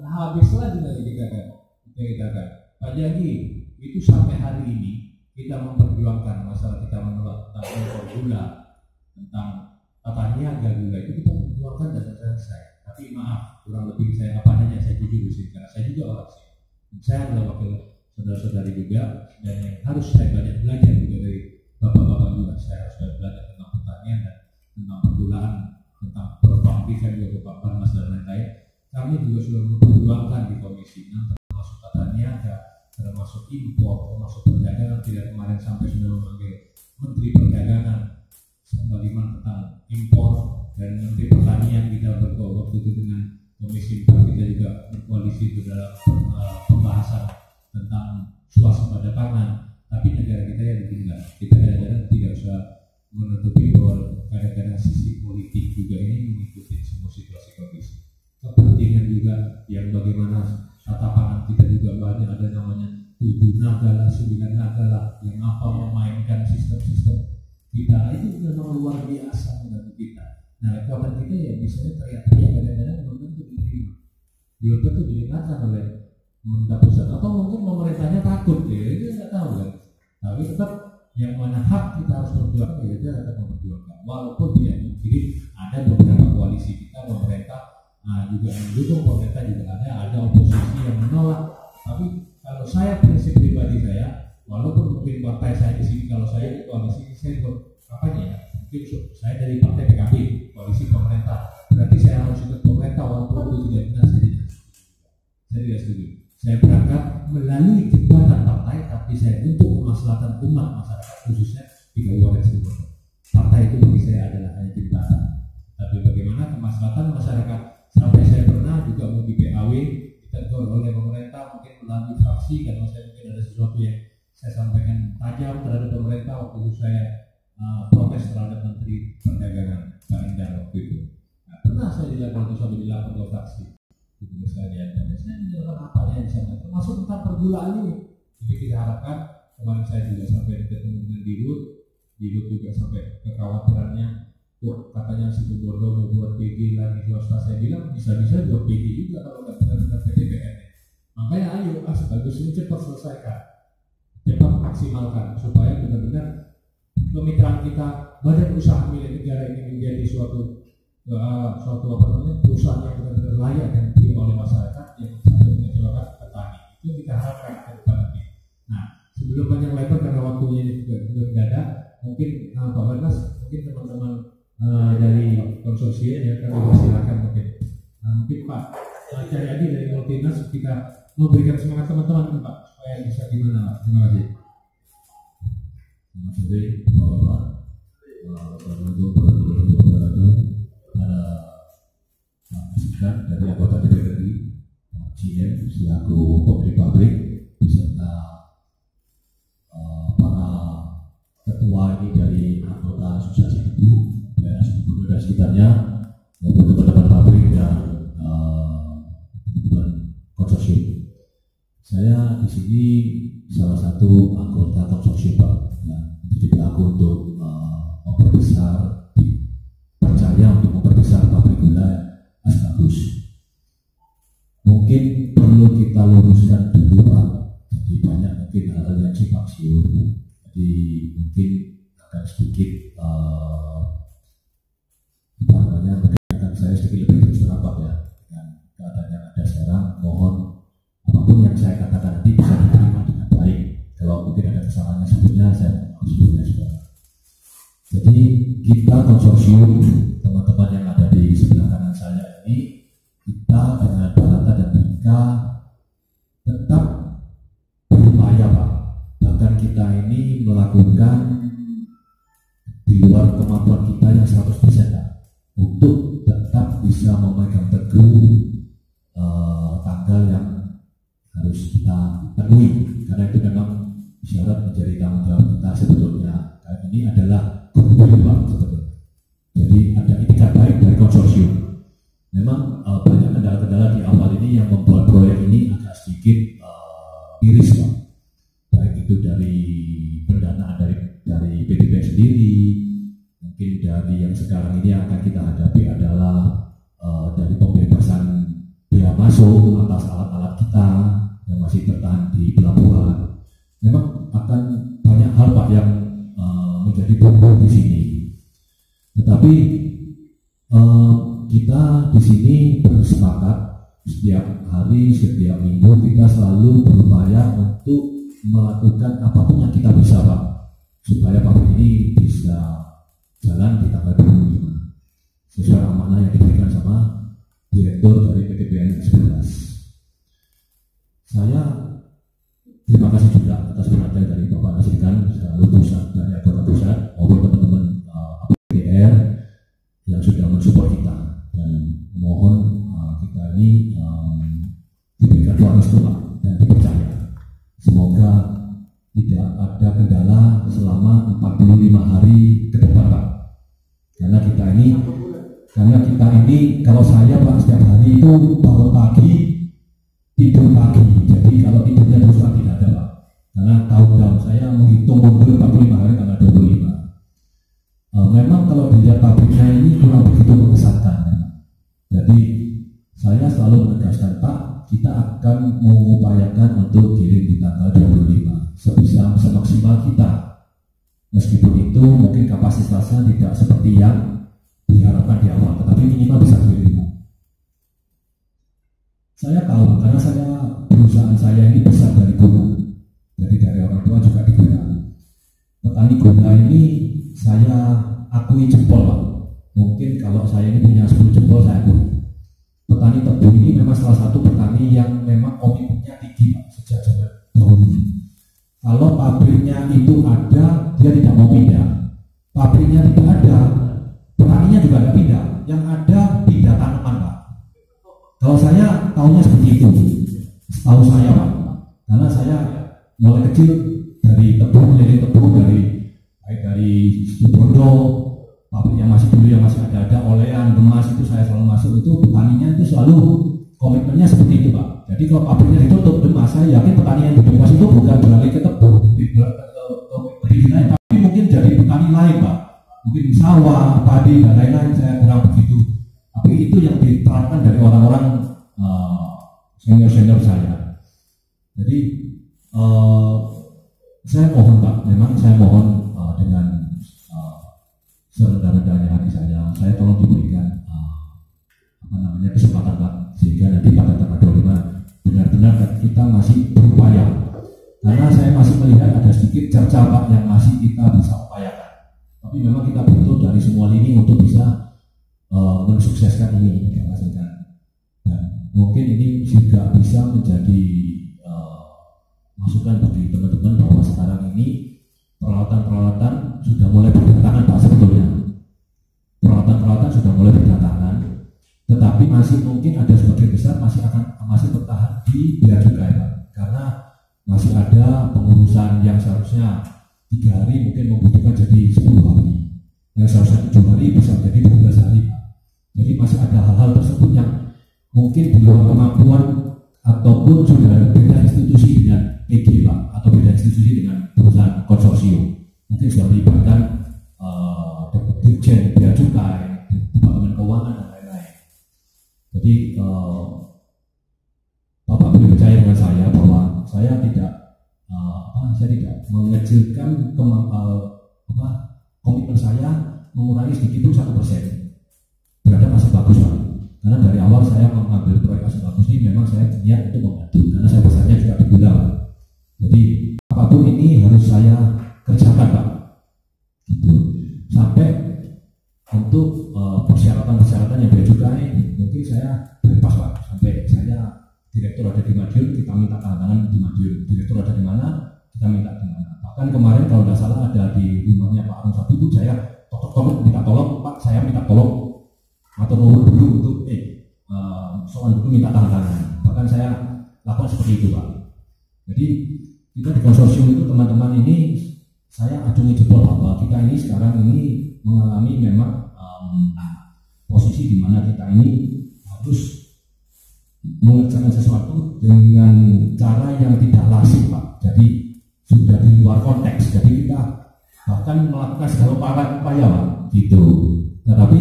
Habis lagi nanti kita kan. Pak Jagi, itu sampai hari ini kita memperjuangkan masalah kita menolak tentang impor gula, tentang tata niaga gula itu kita perjuangkan dan selesai. Tapi maaf, kurang lebih saya apa adanya, saya jujur di sini karena saya juga orang sini. Saya adalah wakil saudara-saudari juga, dan yang harus saya banyak belajar juga dari bapak-bapak juga. Saya harus belajar tentang pertanian dan tentang pergulaan, tentang perpabrikan juga Bapak Barnas dan lain-lain. Kami juga sudah memperjuangkan di komisi 6 termasuk tata niaga, termasuk impor, termasuk perdagangan. Tidak kemarin sampai sudah memanggil Menteri Perdagangan bagaimana tentang impor, dan Menteri Pertanian kita waktu itu dengan komisi 4 kita juga berkoalisi itu dalam pembahasan tentang swasembada pangan. Tapi negara kita yang tinggal, kita kadang-kadang tidak usah menutupi bahwa kadang-kadang sisi politik juga ini mengikuti semua situasi kondisi. Kepentingan juga yang bagaimana tata pangan kita juga banyak, ada namanya 7 naga lah, 9 naga lah, yang apa memainkan sistem-sistem kita itu memang luar biasa menurut kita. Nah, kawan kita yang misalnya teriak-teriak kadang-kadang belum tentu diterima, belum tentu didengarkan oleh pemerintah pusat, atau mungkin pemerintahnya takut, ya itu nggak tahu kan. Tapi tetap yang mana hak kita harus memperjuangkan, ya kita tetap memperjuangkan. Walaupun tidak mungkin ada beberapa koalisi kita pemerintah juga yang mendukung, pemerintah juga ada oposisi yang menolak. Tapi kalau saya prinsip pribadi saya, walaupun mungkin partai saya di sini, kalau saya di koalisi saya ikut apanya ya, mungkin saya dari partai PKB koalisi pemerintah, berarti saya harus ikut pemerintah walaupun itu tidak benar. Saya tidak setuju. Saya berangkat melalui jembatan partai, tapi saya untuk kemaslahatan umat masyarakat khususnya di Kabupaten Situbondo. Partai itu bagi saya adalah hanya jembatan, tapi bagaimana kemaslahatan masyarakat. Sampai saya pernah juga mau di PAW ditegur oleh pemerintah, mungkin melalui fraksi, karena saya mungkin ada sesuatu yang saya sampaikan tajam terhadap pemerintah. Waktu itu saya protes terhadap Menteri Perdagangan Pak Endar waktu itu. Nah, pernah saya dilakukan itu sampai dilapor ke fraksi. Itu sekalian, dan saya menjelaskan apa yang disana, termasuk tentang pergulaan ini. Jadi kita harapkan, kemarin saya juga sampai ketemu dengan Dirut juga sampai kekhawatirannya, katanya Situbondo mau buat PG lagi swasta. Saya bilang bisa-bisa buat PG juga kalau nggak benar-benar PTPN. Makanya ayo sebagus ini cepat selesaikan, cepat maksimalkan supaya benar-benar kemitraan kita, badan usaha milik negara ini menjadi suatu perusahaan yang benar-benar layak dan diterima oleh masyarakat, yang satu mengecewakan petani. Itu kita harapkan ke depan nanti. Nah, sebelum banyak lebar karena waktunya ini juga tidak ada, mungkin Pak Barnas, mungkin teman-teman dari konsorsium ya kami persilakan mungkin. Mungkin Pak Cahyadi dari Multinas kita memberikan semangat teman-teman Pak supaya bisa gimana. Terima kasih. Terima kasih Bapak-bapak. Para dari anggota DPR RI, GM selaku pemilik pabrik beserta para ketua ini dari anggota asosiasi tebu, daerah Situbondo dan sekitarnya, maupun teman-teman pabrik dan teman konsorsium. Saya di sini salah satu anggota konsorsium Pak. Jadi aku untuk memperbesar, percaya untuk memperbesar pabrik gula Asbagus. Mungkin perlu kita luruskan dulu Pak. Jadi banyak mungkin hal-hal yang simpang siur. Jadi mungkin akan sedikit mendengarkan saya sedikit lebih terus terang Pak ya. Dengan keadaan yang ada sekarang, mohon apapun yang saya katakan nanti bisa diterima dengan baik. Kalau mungkin ada kesalahannya sebelumnya, saya sebelumnya sudah. Jadi kita konsorsium, teman-teman yang ada di sebelah kanan saya ini, kita dengan Barata dan Bika tetap berupaya Pak. Bahkan kita ini melakukan di luar kemampuan kita yang 100% Pak, untuk tetap bisa memegang teguh tanggal yang harus kita penuhi, karena itu memang syarat menjadi tanggung jawab kita sebetulnya. Dan ini adalah goodwill Pak sebetulnya. Jadi ada itikat baik dari konsorsium. Memang banyak kendala-kendala di awal ini yang membuat proyek ini agak sedikit miris Pak. Baik itu dari pendanaan dari PDB sendiri, mungkin dari yang sekarang ini akan kita hadapi adalah dari pembebasan biaya masuk atas alat-alat kita yang masih tertahan di pelabuhan Tetapi kita di sini bersepakat setiap hari, setiap minggu kita selalu berupaya untuk melakukan apapun yang kita bisa, Pak, supaya pabrik ini bisa jalan di tanggal 25 sesuai amanah yang diberikan sama direktur dari PT PLN 11. Saya terima kasih juga atas perhatian dari Bapak Nasirkan selalu pusat dari anggota pusat maupun teman-teman APDR yang sudah mensupport kita, dan mohon kita ini diberikan doa restu dan dipercaya. Semoga tidak ada kendala selama 45 hari ke depan, Pak. Karena kita ini kalau saya, Pak, setiap hari itu bangun pagi, tidur pagi. Jadi kalau tidurnya terus tidak ada, Pak. Karena tahun saya menghitung mundur 45 hari tanggal 25. Memang kalau dilihat pabriknya ini kurang begitu mengesankan. Jadi saya selalu menegaskan, Pak, kita akan mengupayakan untuk giring di tanggal 25 sebisa semaksimal kita. Meskipun itu mungkin kapasitasnya tidak seperti yang diharapkan di awal, tetapi minimal bisa giring. Saya tahu karena perusahaan saya ini besar dari gula, jadi dari orang tua juga di gula. Petani gula ini saya akui jempol, Pak. Mungkin kalau saya ini punya 10 jempol saya akui. Petani tebu ini memang salah satu petani yang memang komitmennya tinggi, Pak, sejak zaman dahulu. Kalau pabriknya itu ada, dia tidak mau pindah. Pabriknya tidak ada, petaninya juga tidak pindah. Yang ada pindah tanaman, Pak. Kalau saya tahunya seperti itu, setahu saya, Pak. Karena saya mulai kecil dari tebu, dari Situbondo, pabrik yang masih dulu yang masih ada olean, Demas, itu saya selalu masuk, itu petaninya itu selalu komitmennya seperti itu, Pak. Jadi kalau pabriknya ditutup Demas, saya yakin petani yang di Demas itu bukan beralih ke tebu, tapi mungkin jadi petani lain, Pak. Mungkin sawah, padi, dan lain-lain, saya kurang begitu. Tapi itu yang diterapkan dari orang-orang senior-senior saya. Jadi saya mohon, Pak, memang saya mohon dengan serendah-rendahnya hati saya tolong diberikan kesempatan, Pak, sehingga nanti pada tanggal 25 benar-benar kita masih berupaya. Karena saya masih melihat ada sedikit cerca, Pak, yang masih kita bisa upayakan. Tapi memang kita butuh dari semua lini untuk bisa mensukseskan ini, dan mungkin ini juga bisa menjadi masukan bagi teman-teman bahwa sekarang ini peralatan-peralatan sudah mulai berdatangan, Pak, sebetulnya. Peralatan-peralatan sudah mulai berdatangan, tetapi masih mungkin ada sebagian besar masih bertahan di bea cukai, Pak. Karena masih ada pengurusan yang seharusnya 3 hari mungkin membutuhkan jadi 10 hari. Yang seharusnya 7 hari bisa menjadi 12 hari, Pak. Jadi masih ada hal-hal tersebut yang mungkin di luar kemampuan ataupun sudah beda institusi dengan PG, Pak, atau beda institusi dengan perusahaan konsorsium. Mungkin sudah melibatkan Dirjen Bea Cukai, Departemen Keuangan, dan lain-lain. Jadi Bapak boleh percaya dengan saya bahwa saya tidak mengecilkan komitmen saya mengurangi sedikit pun 1%. Berada masih bagus, Pak. Karena dari awal saya mengambil proyek masih bagus ini memang saya niat untuk membantu, karena saya besarnya juga di gula, Pak. Jadi apapun ini harus saya kerjakan, Pak. Gitu. Sampai untuk persyaratan yang bea cukai mungkin saya bypass, Pak. Sampai saya direktur ada di Madiun, kita minta tangan di Madiun. Direktur ada di mana, kita minta di mana. Bahkan kemarin kalau tidak salah ada di rumahnya Pak Arun Sabtu itu saya minta tolong, Pak, saya minta tolong atau nomor dulu untuk soal dulu minta tangan. Bahkan saya lakukan seperti itu, Pak. Jadi kita di konsorsium itu teman-teman ini saya acungi jempol bahwa kita ini sekarang ini mengalami memang posisi di mana kita ini harus mengerjakan sesuatu dengan cara yang tidak lazim, Pak. Jadi sudah di luar konteks. Jadi kita bahkan melakukan segala upaya, Pak, gitu. Tetapi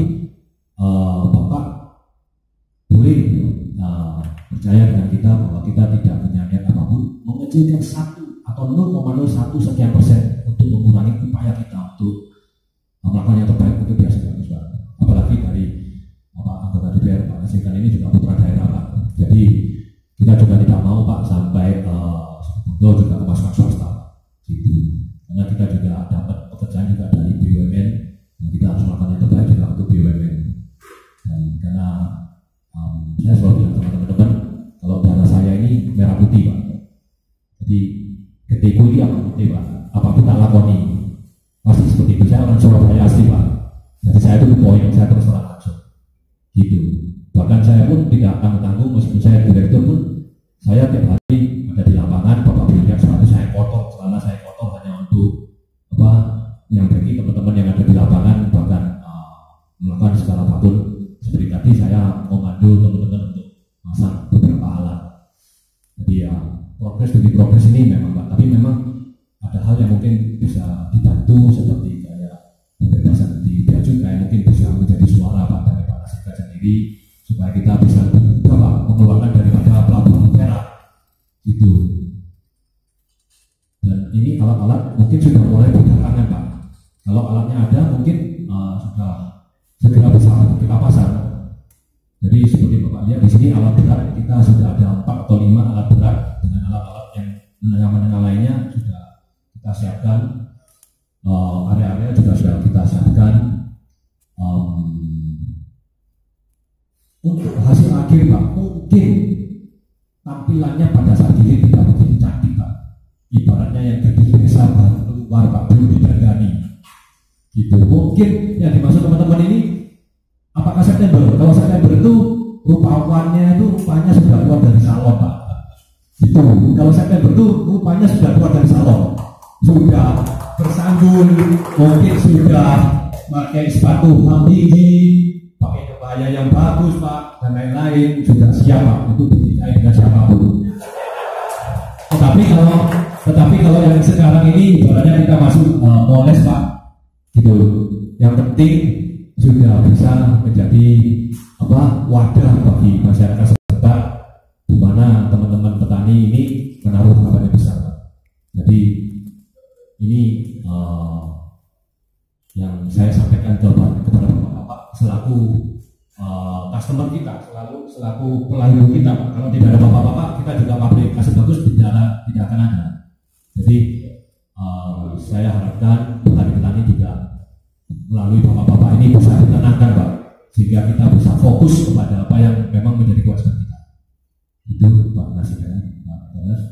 Bapak boleh percaya dengan kita bahwa kita tidak punya niat apapun mengecilkan 1 atau 0,01 sekian persen untuk mengurangi upaya kita untuk melakukan yang terbaik untuk biasa bagus, Pak. menghasilkan ini juga putra daerah Pak. Jadi kita juga tidak mau Pak sampai juga memasukkan swasta gitu. Karena kita juga dapat pekerjaan juga dari BUMN dan kita harus melakukan yang terbaik juga untuk BUMN. Dan karena saya selalu bilang sama teman-teman, kalau darah saya ini merah putih Pak. Jadi ketika ini apa putih Pak? Apa kita lakoni? Pasti seperti itu. Saya orang Surabaya asli Pak. Jadi saya itu poin, saya terus terang langsung gitu. Bahkan saya pun tidak akan tanggung, meskipun saya direktur pun saya tiap hari ada di lapangan. Bapak bilang sepatu saya kotor, celana saya kotor hanya untuk apa? Yang bagi teman-teman yang ada di lapangan, bahkan melakukan segala apapun. Seperti tadi saya memandu teman-teman untuk masang beberapa alat. Jadi ya progres demi progres ini memang Pak, tapi memang ada hal yang mungkin bisa dibantu seperti kayak pembebasan di bea cukai, mungkin bisa menjadi suara Pak dari Pak Nasika sendiri supaya kita bisa Pak mengeluarkan daripada pelabuhan perak itu. Dan ini alat-alat mungkin sudah mulai berdatangan Pak. Kalau alatnya ada mungkin sudah segera bisa kita pasang. Jadi seperti Bapak lihat di sini alat berat kita sudah ada 4 atau 5 alat berat dengan alat-alat yang menengah-menengah lainnya sudah kita siapkan. Area-area juga sudah kita siapkan. Untuk hasil akhir Pak, mungkin tampilannya pada saat ini tidak begitu cantik Pak. Ibaratnya yang dari desa baru keluar Pak, belum didandani gitu. Mungkin yang dimaksud teman-teman ini apakah September? Kalau September itu rupawannya itu rupanya sudah keluar dari salon Pak. Itu kalau September itu rupanya sudah keluar dari salon, sudah bersanggul, mungkin sudah pakai sepatu tinggi, pakai kebaya yang bagus Pak, dan lain-lain, sudah siap Pak untuk dicintai dengan siapapun. Tetapi kalau yang sekarang ini ibaratnya kita masuk moles Pak, gitu. Yang penting sudah bisa menjadi wadah bagi masyarakat sekitar, di mana teman-teman petani ini menaruh harapannya besar Pak. Jadi ini yang saya sampaikan kepada Bapak selaku customer kita, selaku pelanggan kita Pak. Kalau tidak ada Bapak-Bapak, kita juga pabrik kasih bagus tidak akan ada. Jadi saya harapkan petani-petani juga melalui Bapak-Bapak ini bisa ditenangkan Pak, sehingga kita bisa fokus kepada apa yang memang menjadi kewajiban kita. Itu Pak Nasika, Pak Teles.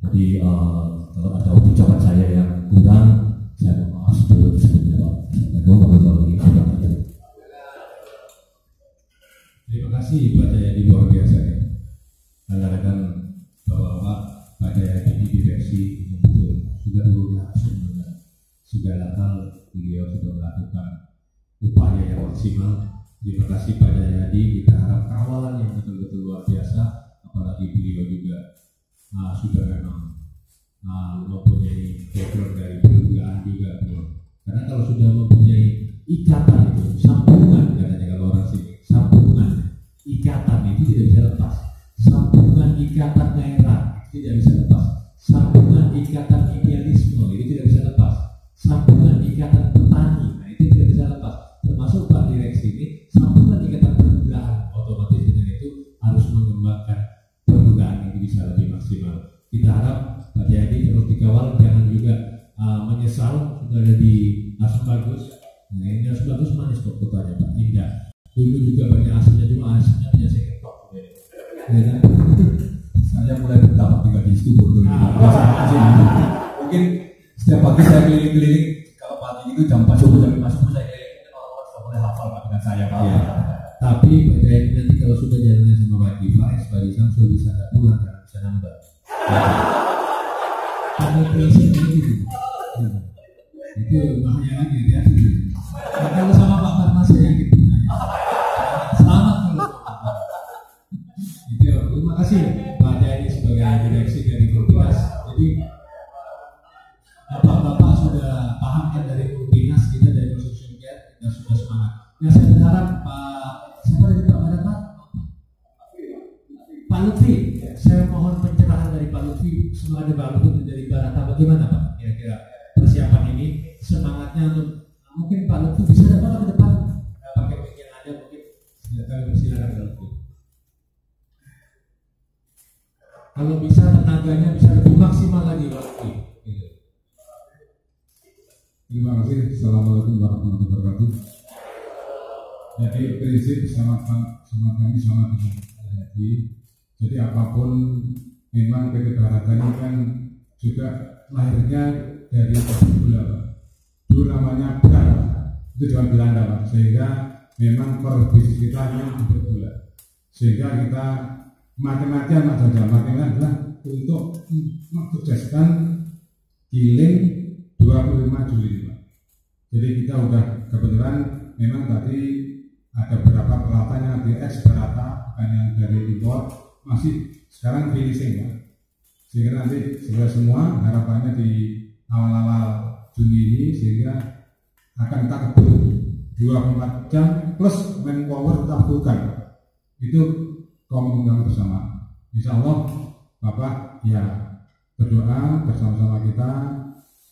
Jadi kalau ada ucapan saya yang kurang, saya mohon maaf sebelumnya Pak. Terima kasih Pak Jayadi, luar biasa ya. Rekan-rekan Bapak Pak Jayadi direksi yang betul sudah langsung dengan segala hal beliau sudah melakukan upaya yang maksimal. Terima kasih Pak Jayadi, kita harap kawalan yang betul-betul luar biasa, apalagi beliau juga sudah memang mempunyai background dari perusahaan juga beliau. Karena kalau sudah mempunyai ikatan itu, sambungan katanya kalau orang sini, sambungan ikatan itu tidak bisa lepas. Sambungan ikatan daerah itu tidak bisa lepas. Sambungan ikatan idealisme itu tidak bisa lepas. Sambungan ikatan petani, itu tidak bisa lepas. Termasuk Pak Direksi ini, sambungan ikatan perguruan, otomatis dengan itu harus mengembangkan perguruan ini bisa lebih maksimal. Kita harap Pak Jayadi terus dikawal, jangan juga menyesal sudah ada di Asam Bagus. Nah ini Asam Bagus manis kok kotanya Pak, indah. Dulu juga banyak asamnya, cuma asamnya biasa ketok. Ya, saya mulai bertahap juga di situ bodoh. Mungkin setiap pagi saya keliling-keliling, kalau pagi itu jam 4 subuh sampai masuk saya keliling, mungkin orang-orang sudah mulai hafal Pak dengan saya Pak. Ya. Tapi Pak Jayadi nanti kalau sudah jalannya sama Pak Diva, Pak Isam sudah bisa pulang karena bisa nambah. Karena prinsip itu bahaya lagi ya. Kalau sama Pak Farmas saya gitu. Selamat kalau itu. Terima kasih Pak Jayadi sebagai direksi dari Kultinas. Jadi Bapak-bapak sudah paham kan dari Kultinas, kita dari Construction Care kita sudah semangat. Ya saya berharap siapa dari Pak Lutfi, saya mohon pencerahan dari Pak Lutfi. Semua ada Pak Lutfi dari Barata, bagaimana Pak kira-kira persiapan ini, semangatnya untuk mungkin Pak Lutfi bisa dapat ke depan pakai pikiran ada mungkin silakan Kalau bisa tenaganya bisa lebih maksimal lagi waktu. Gitu. Terima kasih. Assalamualaikum warahmatullahi wabarakatuh. Jadi prinsip sama kami sama dengan Haji. Jadi apapun memang PT Bharata ini kan juga lahirnya dari bola. Dulu namanya berat, itu cuma Belanda Pak. Sehingga memang core bisnis kita hanya bola. Sehingga kita makin-makin adalah untuk mensukseskan giling 25 Juli Pak. Jadi kita udah kebetulan memang tadi ada beberapa peralatan yang di Bharata, bukan yang dari impor, masih sekarang finishing Pak. Sehingga nanti sudah semua harapannya di awal-awal Juni ini sehingga akan kita kebut 24 jam plus manpower kita butuhkan. Itu komitmen bersama. Insya Allah Bapak ya berdoa bersama-sama kita,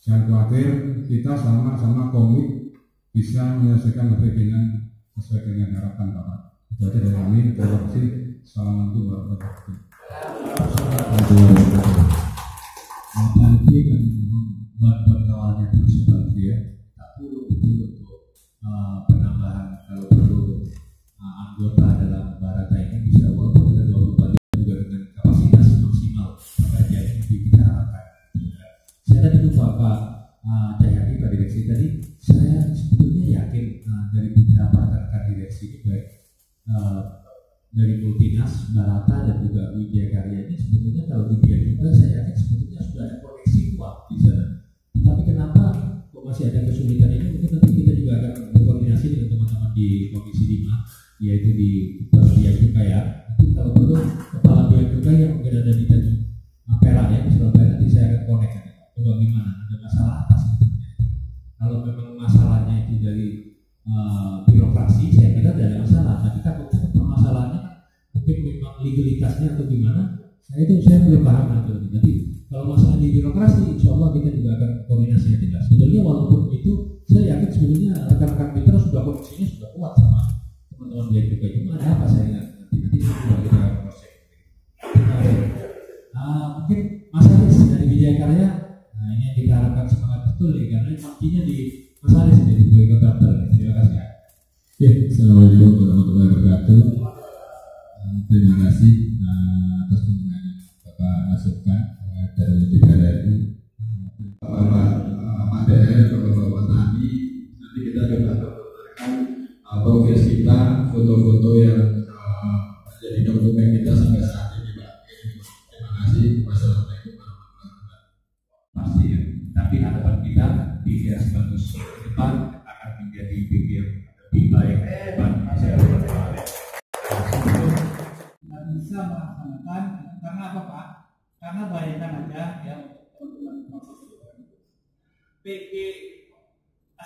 jangan khawatir, kita sama-sama komit bisa menyelesaikan dengan sesuai dengan harapan Bapak. Itu aja dari kami. Terima kasih. Assalamualaikum warahmatullahi wabarakatuh. Nanti kan buat kawannya terus seperti ya. Tak perlu betul untuk penambahan kalau perlu anggota dalam Bharata ini bisa walaupun dengan 24 juga dengan kapasitas maksimal pekerjaan yang kita harapkan. Saya tadi lupa Pak Cahyadi Pak Direksi tadi, saya sebetulnya yakin dari beberapa rekan direksi ini baik dari Multinas, Bharata dan juga Widya Karya ini sebetulnya kalau di Bia juga saya yakin sebetulnya sudah ada koneksi kuat di sana. Tapi kenapa kok masih ada kesulitan ini? Mungkin nanti kita juga akan berkoordinasi dengan teman-teman di Komisi 5, yaitu di Bia juga ya. Nanti kalau perlu kepala Bia juga yang mungkin ada di Tanjung Perak ya, di Surabaya, nanti saya akan connect. Coba gimana? Ada masalah apa sebetulnya? Kalau memang masalahnya itu dari birokrasi, saya kira tidak ada masalah. Tapi takutnya permasalahannya mungkin memang legalitasnya atau gimana? Saya belum paham nanti. Nanti kalau masalah di birokrasi, insya Allah kita juga akan koordinasi yang jelas. Sebetulnya walaupun itu, saya yakin sebetulnya rekan-rekan mitra sudah koneksinya sudah kuat sama teman-teman Bia juga. Cuma ada apa saya ingat nanti sudah kita proses. Mungkin Mas Aris dari Widya Karya, nah ini yang kita harapkan semangat betul ya, karena makinya di Mas Aris jadi sebagai kontraktor. Terima kasih ya. Assalamualaikum warahmatullahi wabarakatuh. Terima kasih atas kunjungan Bapak masukan dari DPRRI, Pak DR, Bapak Tani. Nanti kita coba tampilkan progres kita, foto-foto yang menjadi dokumen kita sampai saat ini Pak. Terima kasih. Wassalamualaikum warahmatullahi wabarakatuh. Pasti ya. Tapi harapan kita di bagus ke depan akan menjadi yang lebih baik ke depan. Bisa melaksanakan karena apa Pak? Karena bayangkan aja ya teman-teman PG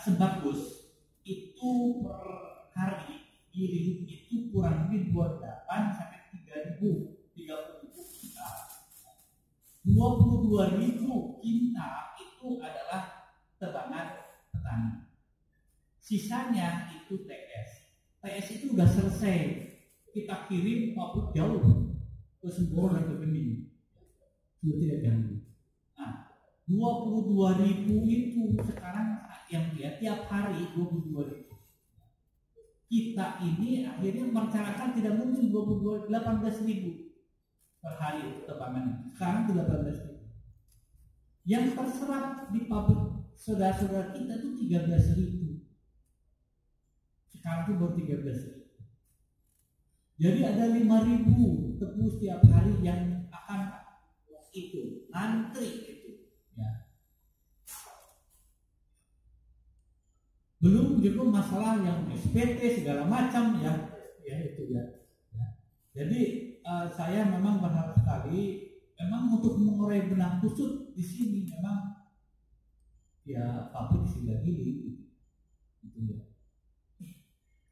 Sebagus itu per hari giling itu kurang lebih 28 sampai 30.000 kita. 22.000 kita itu adalah tebangan petani. Sisanya itu TS. TS itu udah selesai. Kita kirim pabrik jauh ke Semboro dan ke Bening. Sudah tidak ganggu. Nah, 22.000 itu sekarang yang dia tiap hari 22.000. Kita ini akhirnya masyarakat tidak mungkin 18.000 per hari tebangan. Sekarang 18.000. Yang terserap di pabrik saudara-saudara kita itu 13.000. Sekarang itu baru 13.000. Jadi ada 5.000 tebu setiap hari yang akan itu ngantri itu. Ya. Belum masalah yang SPT segala macam ya itu ya. Jadi saya memang berharap sekali memang untuk mengurai benang kusut di sini memang ya pabrik sudah giling gitu ya.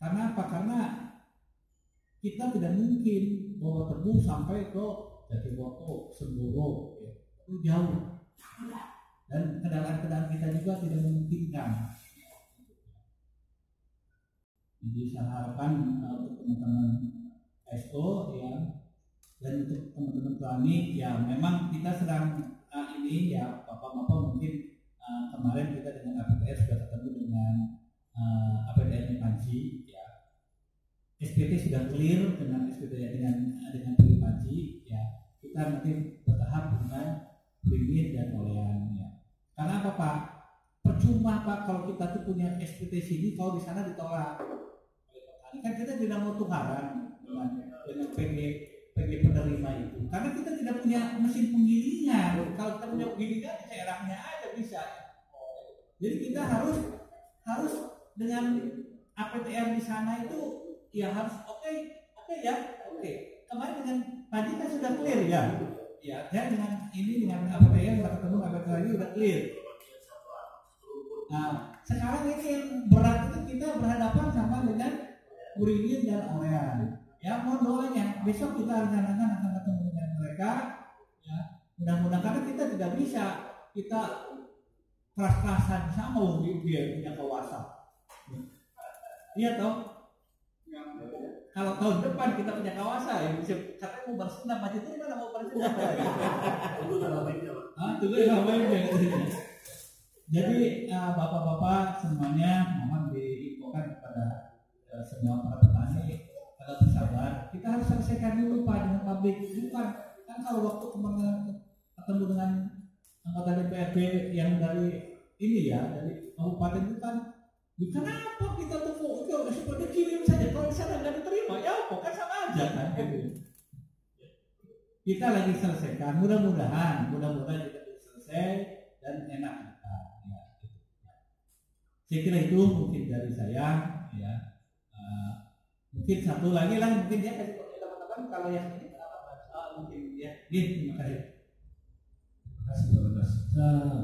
Karena apa? Karena kita tidak mungkin bawa tebu sampai ke Jatiwoto, Semboro, ya. Itu jauh. Dan kendaraan-kendaraan kita juga tidak memungkinkan. Jadi saya harapkan untuk teman-teman SO ya Dan untuk teman-teman petani, ya memang kita sedang ini ya bapak-bapak mungkin kemarin kita dengan APTR sudah ketemu dengan APTR Panji, ya SPT sudah clear dengan SPT dengan Panji, ya kita nanti bertahap dengan beringin dan olean, ya. Karena apa Pak? Percuma Pak kalau kita tuh punya SPT sini kalau di sana ditolak oleh petani, kan kita tidak mau tukaran dengan PG penerima itu, karena kita tidak punya mesin penggilingan. Kalau kita punya penggilingan di daerahnya aja bisa. Jadi kita harus dengan APTR di sana itu ya harus oke ya. Kemarin dengan Panji kan sudah clear ya. Ya, dan dengan APTR sudah ketemu APTR ini sudah clear. Nah, sekarang ini yang berat itu kita berhadapan sama dengan beringin dan olean. Ya, mohon doanya. Besok kita rencanakan akan ketemu dengan mereka. Ya, mudah-mudahan karena kita tidak bisa kita keras-kerasan sama dia punya kawasan. Iya toh? Kalau tahun depan kita punya kawasan, ya bisa katanya mau bersenam aja itu mana mau bersenam? Tunggu namanya. Jadi bapak-bapak semuanya mohon diinfokan kepada semua para petani agar bersabar. Kita harus selesaikan dulu Pak dengan pabrik. Bukan kan kalau waktu kemarin ketemu dengan anggota DPRD yang dari ini ya dari kabupaten itu kan, kenapa kita tuh seperti kirim saja kalau di sana nggak diterima ya kan sama aja kan. Kita lagi selesaikan, mudah-mudahan kita bisa selesai dan enak kita. Ya, gitu. Saya kira itu mungkin dari saya ya. Mungkin satu lagi lah mungkin ya kasih teman-teman kalau yang ini mungkin ya. Terima kasih.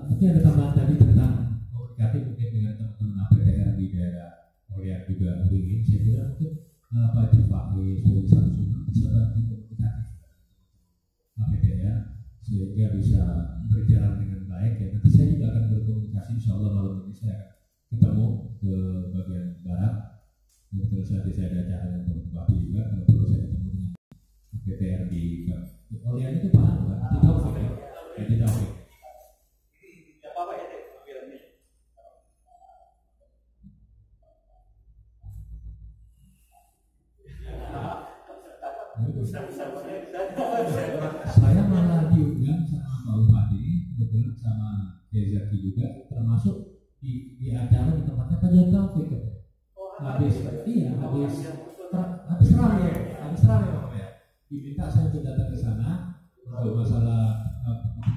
Mungkin ada tambahan tadi tentang komunikatif mungkin dengan teman-teman APTR di daerah Olian juga beringin. Saya kira mungkin Pak Jufari sebagai satu sumber bisa bantu komunikatif APTR sehingga bisa berjalan dengan baik. Ya nanti saya juga akan berkomunikasi. Insya Allah malam ini saya akan ketemu ke bagian barat. Betul saja saya ada acara yang berbahagia juga. Kalau perlu saya ketemu dengan APTR di Olian itu Pak di Taufik ya. Di Taufik. Saya malah diundang sama Pak Bupati, kebetulan sama Dezaki juga, termasuk di acara di tempatnya Pak Taufik. Habis rame ya. Diminta saya untuk datang ke sana untuk masalah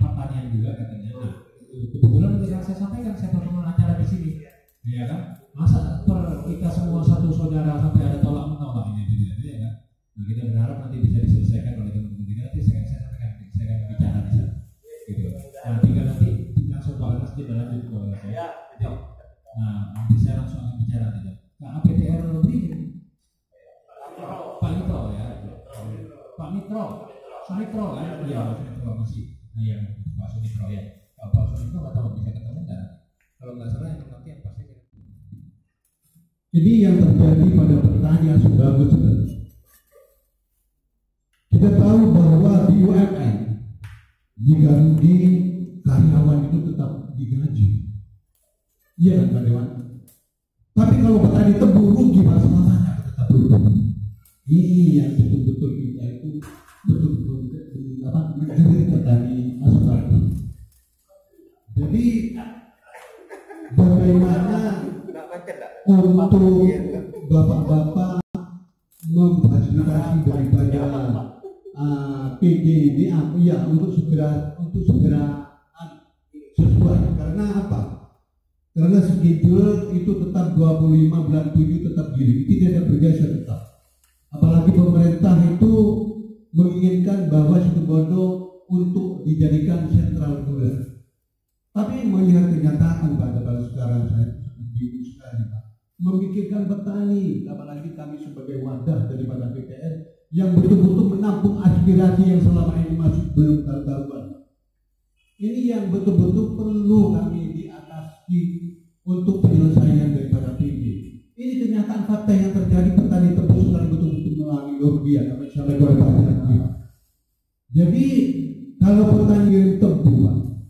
pertanian juga katanya. Nah, kebetulan yang saya sampaikan saya pernah acara di sini, ya kan? Masa kita semua satu saudara sampai ada tolak menolak ini, ya kan? Nah, kita berharap nanti bisa diselesaikan oleh teman-teman kita. Nanti saya sampaikan, saya akan bicara di sana, gitu. Nah, tinggal nanti langsung Pak Anas kita lanjut ke saya. Nah, nanti saya langsung akan bicara tidak. Nah, APTR lebih Pak Nitro ya, Pak Nitro, Sunitro kan? Iya, Sunitro masih. Nah, yang Pak Sunitro ya. Pak Sunitro nggak tahu bisa ketemu nggak? Kalau nggak salah yang nanti yang pasti. Ini yang terjadi pada pertanian sembako sebenarnya. Kita tahu bahwa di UMN digaji karyawan itu tetap digaji. Iya kan Pak Dewan? Tapi kalau petani tebu rugi masalahnya tetap rugi. Ini yang betul-betul kita itu betul-betul menjadi petani asuransi. Jadi bagaimana untuk bapak-bapak memfasilitasi daripada PG ini ya untuk segera sesuai. Karena apa? Karena schedule itu tetap 25 bulan 7 tetap gini, tidak bergeser tetap. Apalagi pemerintah itu menginginkan bahwa Situbondo untuk dijadikan sentral gula. Tapi melihat kenyataan pada sekarang saya bingung sekali Pak. Memikirkan petani, apalagi kami sebagai wadah daripada PTN yang betul-betul menampung aspirasi yang selama ini masih belum karuan. Ini yang betul-betul perlu kami diatasi untuk penyelesaian daripada PG. Ini kenyataan fakta yang terjadi petani tebu sekarang betul-betul mengalami kerugian sampai Jadi kalau pertanian tebu,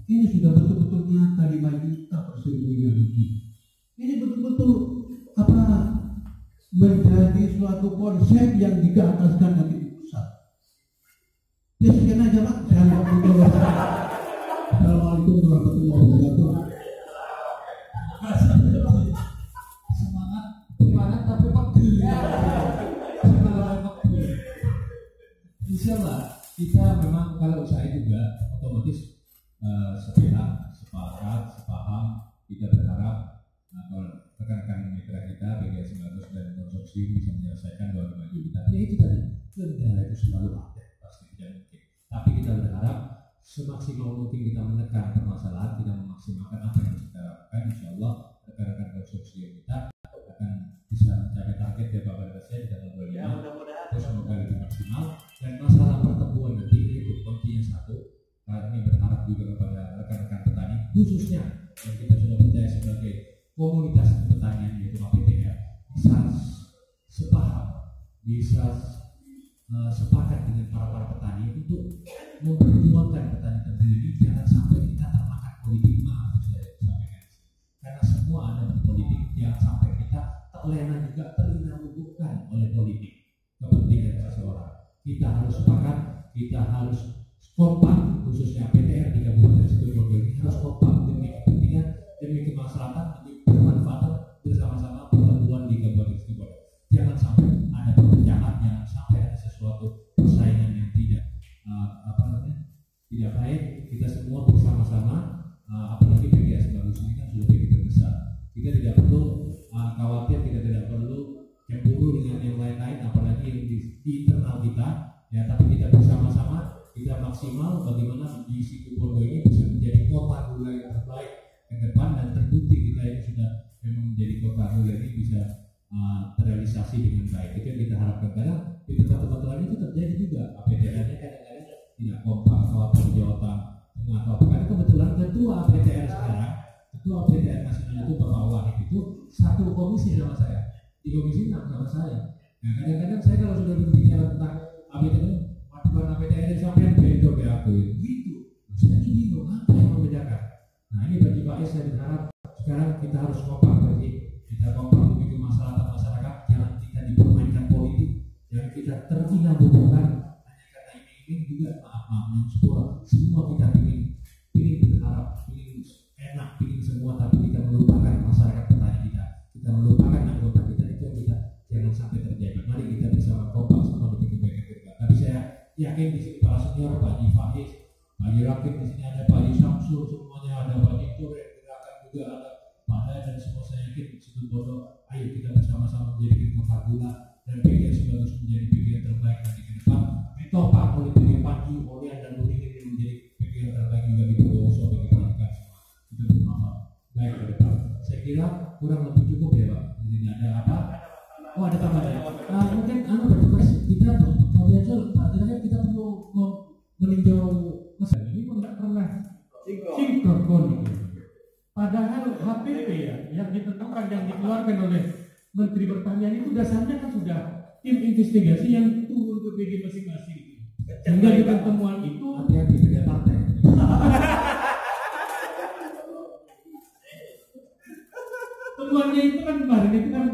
ini sudah betul-betul nyata 5 juta per seribunya lebih. Ini betul-betul menjadi suatu konsep yang digagaskan nanti di pusat. Ya sekian aja Pak. Assalamualaikum warahmatullahi wabarakatuh. Semangat tapi pegel. Insyaallah kita memang kalau usaha juga otomatis sepihak, sepakat, sepaham. Kita berharap rekan-rekan mitra kita BGS 19 dan konsorsium bisa menyelesaikan 25 juta. Ya itu tadi, kendala itu selalu ada, pasti tidak mungkin. Tapi kita berharap semaksimal mungkin kita menekan permasalahan, kita memaksimalkan apa yang kita lakukan. Insya Allah rekan-rekan konsorsium kita akan bisa mencapai target ya Bapak dan saya di dalam 25. Terus semoga lebih maksimal. Dan masalah pertemuan nanti itu kuncinya satu. Kami berharap juga kepada rekan-rekan petani, khususnya yang kita sudah percaya sebagai komunitas pertanian yaitu APTR, bisa sepaham, bisa sepakat dengan para petani untuk memperjuangkan petani-petani ini jangan sampai kita termakan politik. Maaf saya sampaikan, karena semua ada berpolitik, jangan sampai kita terlena juga terlena-lenakan oleh politik kepentingan seseorang. Kita harus sepakat, kita harus kompak, khususnya APTR di Kabupaten Situbondo ini harus kompak demi kepentingan, demi kemaslahatan, demi bermanfaat bersama-sama pertemuan di Kabupaten Situbondo. Jangan sampai ada perpecahan, jangan sampai ada sesuatu persaingan yang tidak tidak baik. Kita semua bersama-sama, apalagi BGS baru ini kan sudah begitu besar. Kita tidak perlu khawatir, kita tidak perlu cemburu dengan yang lain-lain, apalagi yang di internal kita. Ya, tapi kita bersama-sama, kita maksimal bagaimana di Situbondo ini bisa menjadi kota gula yang terbaik ke depan, dan terbukti kita ini sudah memang menjadi kota gula ini bisa terrealisasi dengan baik. Itu yang kita harapkan. Karena di tempat-tempat lain itu terjadi juga APTR-nya kadang-kadang tidak kompak atau di Jawa Tengah atau apa. Karena kebetulan ketua APTR sekarang, ketua APTR nasional itu Bapak Wahid itu satu komisi sama saya, di komisi 6 sama saya. Nah kadang-kadang saya kalau sudah berbicara tentang APTR, matuan APTR sampai yang beda ke aku gitu. Saya ini bingung apa yang membedakan. Nah ini bagi Pak Es saya berharap sekarang kita harus kompak, bagi kita kompak demi kemaslahatan masyarakat. Jangan kita dipermainkan politik, jangan kita tergila-gilakan hanya karena ini juga maaf semua kita ingin berharap, ingin enak, ingin semua, tapi kita melupakan masyarakat petani kita melupakan anggota kita. Itu yang kita jangan sampai terjadi. Mari kita bersama kompak semua demi kebaikan kita. Tapi saya yakin di sini para senior, Pak Haji Faiz, Pak Haji Rakib, di sini ada Pak Haji Samsul, semuanya ada, Pak Haji Ture, gerakan juga ada, Pak Daya, dan semua saya yakin di situ bodoh. Ayo kita bersama-sama menjadi kota gula dan BGS bagus menjadi BGS terbaik nanti ke depan. Metopak politik yang maju, Olian dan Nuringin yang menjadi BGS terbaik juga di Bondowoso bagi pendidikan semua. Itu bermanfaat baik ke depan. Saya kira kurang lebih cukup ya Pak. Jadi ada apa? Oh ada tambahan. Mungkin bertugas kita Pak Dirjen, kita perlu meninjau mesin ini pun tidak pernah sinkron. Padahal HPP ya yang ditentukan, yang dikeluarkan oleh Menteri Pertanian itu dasarnya kan sudah tim investigasi yang turun ke PG masing-masing. Sehingga di pertemuan itu hati-hati beda partai. Temuannya itu kan kemarin itu kan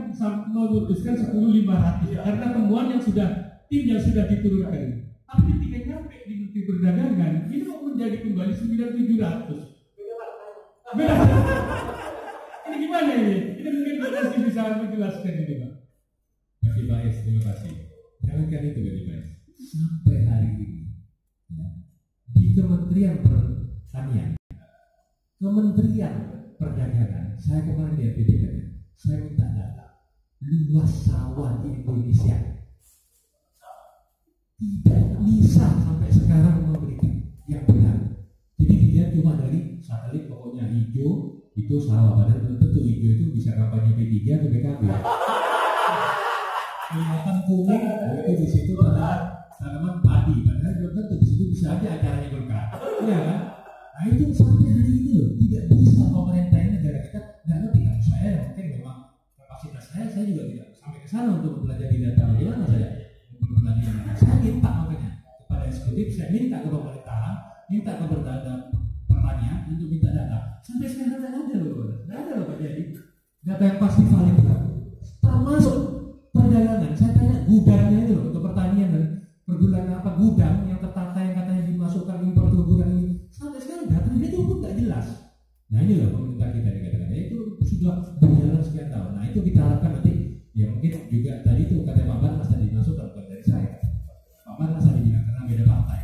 memutuskan 10.500 karena temuan yang sudah tim yang sudah diturunkan. Tapi ketika nyampe di Menteri Perdagangan ini mau menjadi kembali 9.700. Beda. Ini gimana ini? Ini mungkin Pak Esi bisa menjelaskan ini Pak. Terima kasih, terima kasih. Jangankan itu Pak. Sampai hari ini ya, di Kementerian Pertanian, Kementerian Perdagangan, saya kemarin di APDK, saya minta data luas sawah di Indonesia tidak bisa sampai sekarang memberikan yang benar. Jadi dia cuma dari satelit, pokoknya hijau itu sawah, padahal belum tentu hijau itu bisa kampanye P3 atau PKB. Kelihatan kuning itu di situ ada tanaman padi, padahal belum tentu di situ bisa aja acaranya Golkar. Iya kan? Nah itu sampai hari ini loh tidak bisa pemerintah ini, negara kita nggak ngerti. Kalau saya mungkin memang kapasitas saya juga tidak sampai ke sana untuk mempelajari data. Bagaimana saya mempelajari data? Saya minta makanya kepada eksekutif, saya minta ke pemerintahan, minta ke pertanian untuk minta data. Sampai sekarang nggak ada loh Pak Jadi. Data yang pasti valid kan? Termasuk perdagangan. Saya tanya gudangnya itu loh, untuk pertanian dan perbulan apa gudang yang tertata yang katanya dimasukkan impor ke gudang ini. Sampai sekarang datanya itu pun nggak jelas. Nah ini loh pemerintah kita dikatakan itu sudah berjalan sekian tahun. Nah itu kita harapkan nanti ya mungkin juga tadi itu kata Pak Barnas tadi masuk bukan dari saya. Pak Barnas tadi bilang karena beda partai.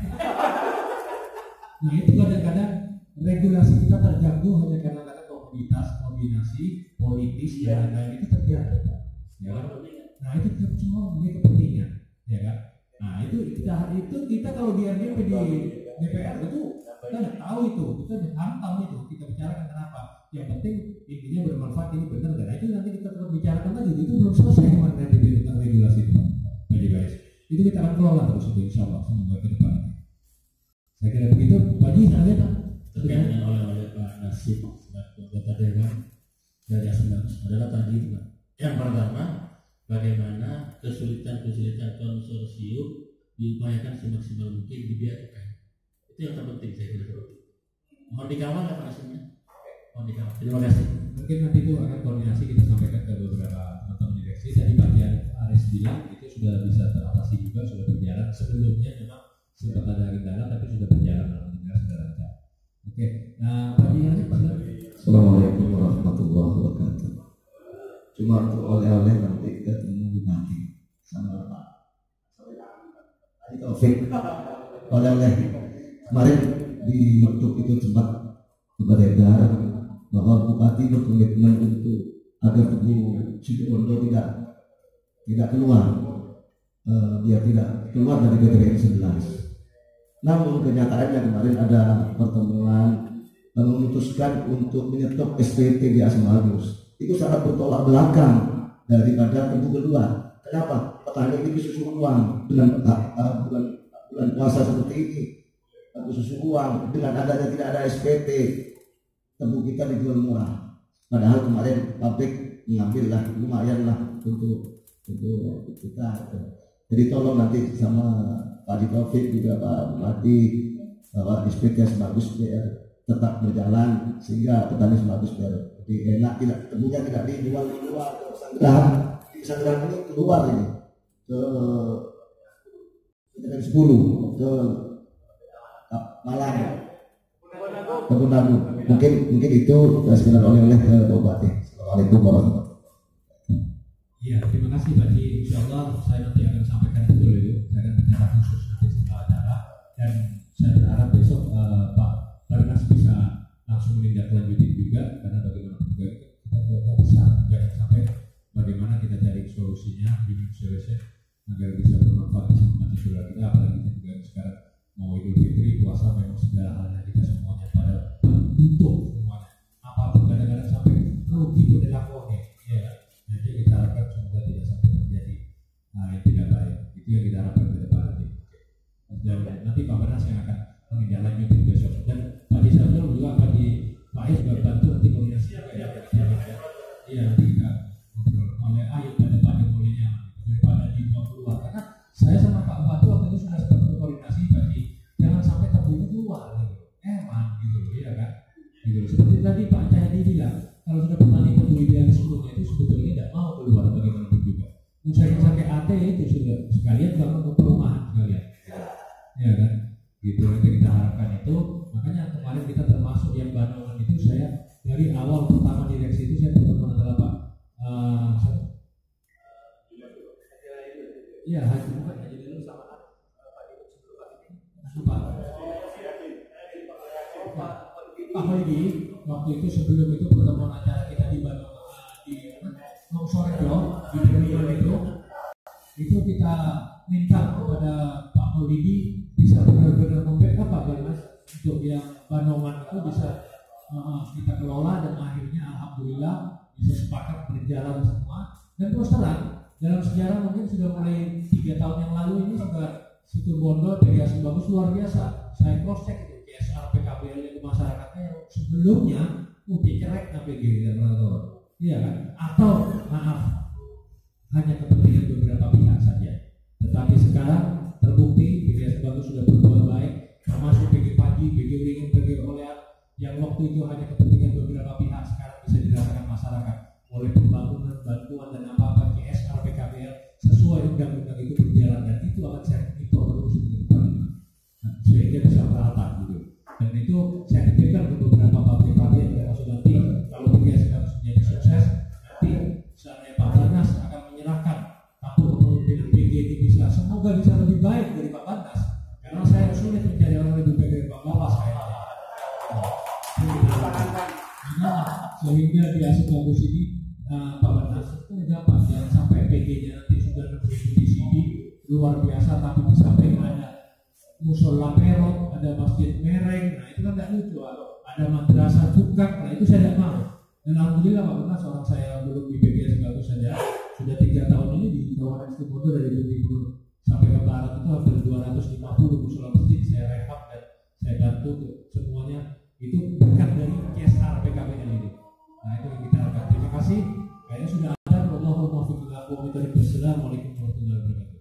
Nah itu kadang-kadang regulasi kita terganggu hanya karena komunitas, kombinasi politis dan lain-lain itu terjadi. Ya kan? Nah itu semua mempunyai kepentingan, ya kan? Nah itu kita kalau di RDP di DPR itu kita nggak tahu itu, kita harus tahu itu, kita bicarakan kenapa. Yang penting intinya bermanfaat ini benar dan itu nanti kita terus bicarakan lagi. Itu belum selesai kemarin RDP tentang regulasi itu, jadi guys. Itu kita akan kelola terus itu insya Allah semoga ke depan. Saya kira begitu. Pak Haji, ada Pak? Terkait dengan oleh Pak Nasib sebagai anggota Dewan dari Asmar adalah tadi Pak. Yang pertama, bagaimana kesulitan konsorsium diupayakan semaksimal mungkin dibiarkan. Itu yang terpenting saya kira. Mohon dikawal ya Pak Nasibnya. Mohon dikawal. Terima kasih. Mungkin nanti itu akan koordinasi kita sampaikan ke beberapa teman-teman direksi. Tadi Pak Aris bilang itu sudah bisa teratasi juga, sudah berjalan. Sebelumnya memang sempat ada kendala tapi sudah berjalan alhamdulillah sudah lancar. Oke, nah Pak Haji Assalamualaikum warahmatullahi wabarakatuh. Cuma untuk oleh-oleh nanti kita tunggu nanti sama Pak Taufik. Oleh-oleh kemarin di YouTube itu sempat beredar bahwa Bupati berkomitmen untuk agar Teguh Situbondo tidak keluar, dia tidak keluar dari BPN 11. Namun kenyataannya kemarin ada pertemuan memutuskan untuk menyetop SPT di Asmagus. Itu sangat bertolak belakang daripada Teguh keluar. Kenapa? Petani ini susu uang dengan bulan puasa seperti ini, susu uang dengan adanya tidak ada SPT, Teguh kita dijual murah. Padahal kemarin pabrik mengambil lah lumayan lah untuk kita. Jadi tolong nanti sama Pak Taufik juga Pak Bupati bahwa SPT Asmagus biar tetap berjalan sehingga petani Asmagus biar lebih enak, tebunya tidak dijual di luar ke Sanggrang. Di Sanggrang ini keluar ini ke 10 ke Malang ke Bundagu. Mungkin itu sebenarnya oleh ke Bupati. Assalamualaikum warahmatullahi wabarakatuh. Iya, terima kasih Pak Haji. Insyaallah saya nanti akan sampaikan betul itu. Saya akan bicara khusus nanti setelah acara dan saya berharap besok Pak Barnas bisa langsung menindaklanjuti juga karena bagaimanapun juga kita bisa jangan sampai bagaimana kita cari solusinya win-win solution agar bisa bermanfaat bisa membantu saudara kita, apalagi kita juga sekarang mau Idul Fitri puasa memang segala halnya kita semuanya pada butuh semuanya apapun kadang-kadang sampai rugi itu dilakukan ya. Jadi kita harapkan semoga tidak sampai terjadi yang tidak baik. Itu yang kita harapkan ke depan nanti. Dan nanti Pak Barnas yang akan menindaklanjuti besok dan Pak Haji Sabzul juga Pak Ais bantu nanti koordinasi ya. Iya nanti kita ngobrol oleh air pada mulainya daripada dibawa keluar karena saya sama Pak Bupati waktu itu sudah sempat berkoordinasi Haji jangan sampai terbunuh keluar gitu. Gitu ya kan. Gitu. Seperti tadi Pak Cahyadi bilang kalau sudah petani tebu idealis sebelumnya itu sebetulnya tidak mau keluar bagaimanapun juga. Sampai AT itu sudah sekalian bangun perumahan sekalian. Ya kan. Gitu yang kita harapkan itu makanya kemarin kita termasuk yang Bandungan itu saya dari awal pertama direksi itu saya bertemu adalah Pak iya Haji bukan Haji dulu sama Pak Haji waktu itu sebelum itu pertemuan acara kita di Bandung di Longsorejo di Bandung itu kita minta kepada Pak Maulidi bisa benar-benar membackup Pak Barnas untuk yang Bandungan itu bisa kita kelola dan akhirnya alhamdulillah bisa sepakat berjalan semua dan terus terang dalam sejarah mungkin sudah mulai 3 tahun yang lalu ini sudah Situbondo dari Asing Bagus luar biasa. Saya cross check itu CSR PKBL itu masyarakatnya yang sebelumnya dicerek APG dan lain-lain. Iya kan? Atau maaf hanya kepentingan beberapa pihak saja. Tetapi sekarang terbukti BPS Bagus sudah akan saya monitor terus ke depan, sehingga bisa merata gitu. Dan itu saya pikirkan ke beberapa pabrik-pabrik yang maksud nanti kalau BGS harus menjadi sukses, nanti misalnya Pak Banas akan menyerahkan atau kepemimpinan BG ini bisa, semoga bisa lebih baik dari Pak Banas, karena saya sulit mencari orang lebih baik dari Pak Banas sehingga di Aset Bagus ini Pak Banas itu dapat jangan sampai PG-nya nanti sudah begitu di sini luar biasa, tapi di samping ada musola perot, ada masjid mereng, nah itu kan tidak lucu. Ada madrasah bukan, nah itu saya tidak mau. Dan alhamdulillah Pak Banas, orang saya belum di BGS Bagus saja sudah 3 tahun ini di Kawasan Situbondo dari timur sampai ke barat itu hampir 250 musola masjid saya rehab dan saya bantu semuanya, itu berkat dari CSR PKBL ini. Nah itu yang kita harapkan. Terima kasih. Kayaknya sudah ada. Wassalamualaikum warahmatullahi wabarakatuh.